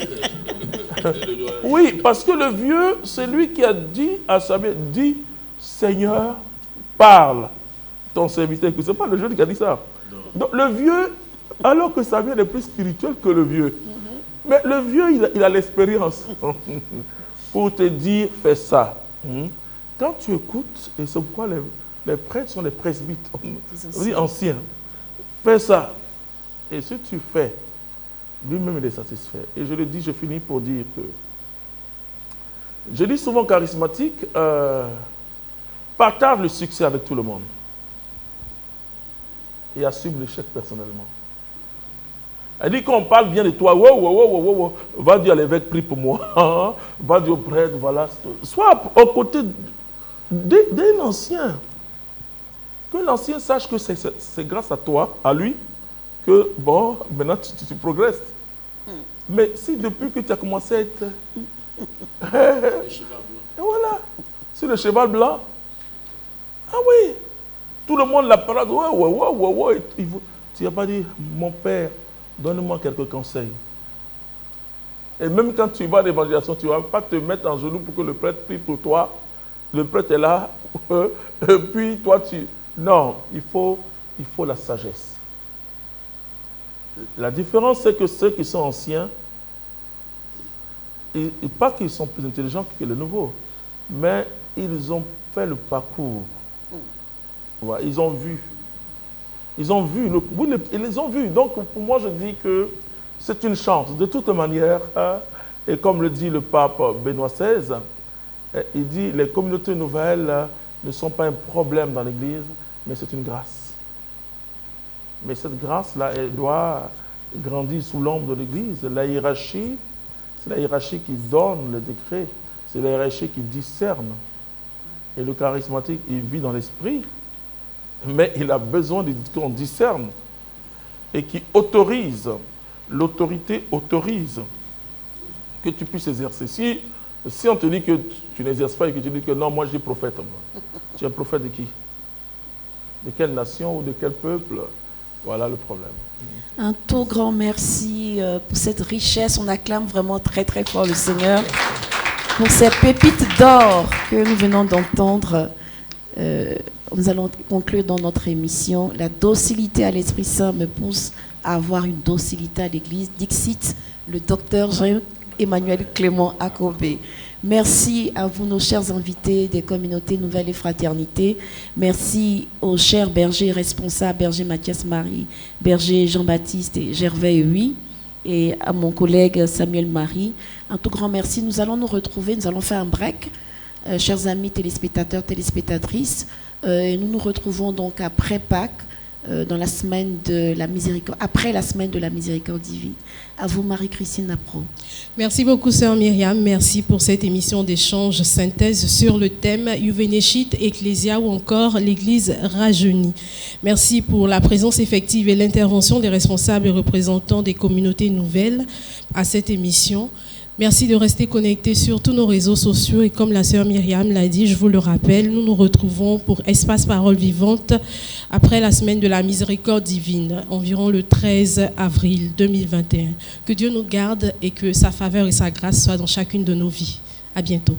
Oui, parce que le vieux, c'est lui qui a dit à Samuel, dis, Seigneur, parle. Ton serviteur, ce n'est pas le jeune qui a dit ça. Donc le vieux, alors que Samuel est plus spirituel que le vieux. Mais le vieux, il a l'expérience pour te dire, fais ça. Quand tu écoutes, et c'est pourquoi les prêtres sont les presbytes, anciens. Fais ça. Et si tu fais, lui-même il est satisfait. Et je le dis, je finis pour dire que, je dis souvent charismatique, partage le succès avec tout le monde. Et assume l'échec personnellement. Elle dit qu'on parle bien de toi, va dire à l'évêque, prie pour moi, va dire au prêtre, voilà. Sois aux côtés d'un ancien. Que l'ancien sache que c'est grâce à toi, à lui, que, bon, maintenant tu progresses. Mais si depuis que tu as commencé à être... Et voilà, sur le cheval blanc, ah oui, tout le monde la parade, tu n'as pas dit, mon père, donne-moi quelques conseils. Et même quand tu vas à l'évangélisation, tu ne vas pas te mettre en genoux pour que le prêtre prie pour toi. Le prêtre est là, et puis toi tu... Non, il faut la sagesse. La différence, c'est que ceux qui sont anciens, et pas qu'ils sont plus intelligents que les nouveaux, mais ils ont fait le parcours. Ouais, ils ont vu. Ils ont vu. Ils les ont vus. Donc, pour moi, je dis que c'est une chance. De toute manière, et comme le dit le pape Benoît XVI, il dit les communautés nouvelles ne sont pas un problème dans l'Église, mais c'est une grâce. Mais cette grâce-là, elle doit grandir sous l'ombre de l'Église. La hiérarchie, c'est la hiérarchie qui donne le décret, c'est la hiérarchie qui discerne. Et le charismatique, il vit dans l'esprit, mais il a besoin qu'on discerne et qui autorise. L'autorité autorise que tu puisses exercer. Si on te dit que tu n'exerces pas et que tu dis que non, moi je suis prophète, tu es un prophète de qui? De quelle nation ou de quel peuple? Voilà le problème. Un tout grand merci pour cette richesse. On acclame vraiment très très fort le Seigneur pour ces pépites d'or que nous venons d'entendre. Nous allons conclure dans notre émission. La docilité à l'Esprit Saint me pousse à avoir une docilité à l'Église. Dixit, le docteur Jean-Emmanuel Clément Akobé. Merci à vous, nos chers invités des communautés Nouvelles et Fraternités. Merci aux chers bergers responsables, berger Mathias Marie, berger Jean-Baptiste et Gervais Huy, et à mon collègue Samuel Marie. Un tout grand merci. Nous allons nous retrouver, nous allons faire un break, chers amis téléspectateurs, téléspectatrices. Et nous nous retrouvons donc après Pâques, dans la semaine de la miséricorde, après la semaine de la miséricorde divine. À vous, Marie-Christine Napro. Merci beaucoup, sœur Myriam. Merci pour cette émission d'échange synthèse sur le thème Juvenecit Ecclesia ou encore l'Église rajeunie. Merci pour la présence effective et l'intervention des responsables et représentants des communautés nouvelles à cette émission. Merci de rester connectés sur tous nos réseaux sociaux et comme la sœur Myriam l'a dit, je vous le rappelle, nous nous retrouvons pour Espace Parole Vivante après la semaine de la miséricorde divine, environ le 13 avril 2021. Que Dieu nous garde et que sa faveur et sa grâce soient dans chacune de nos vies. À bientôt.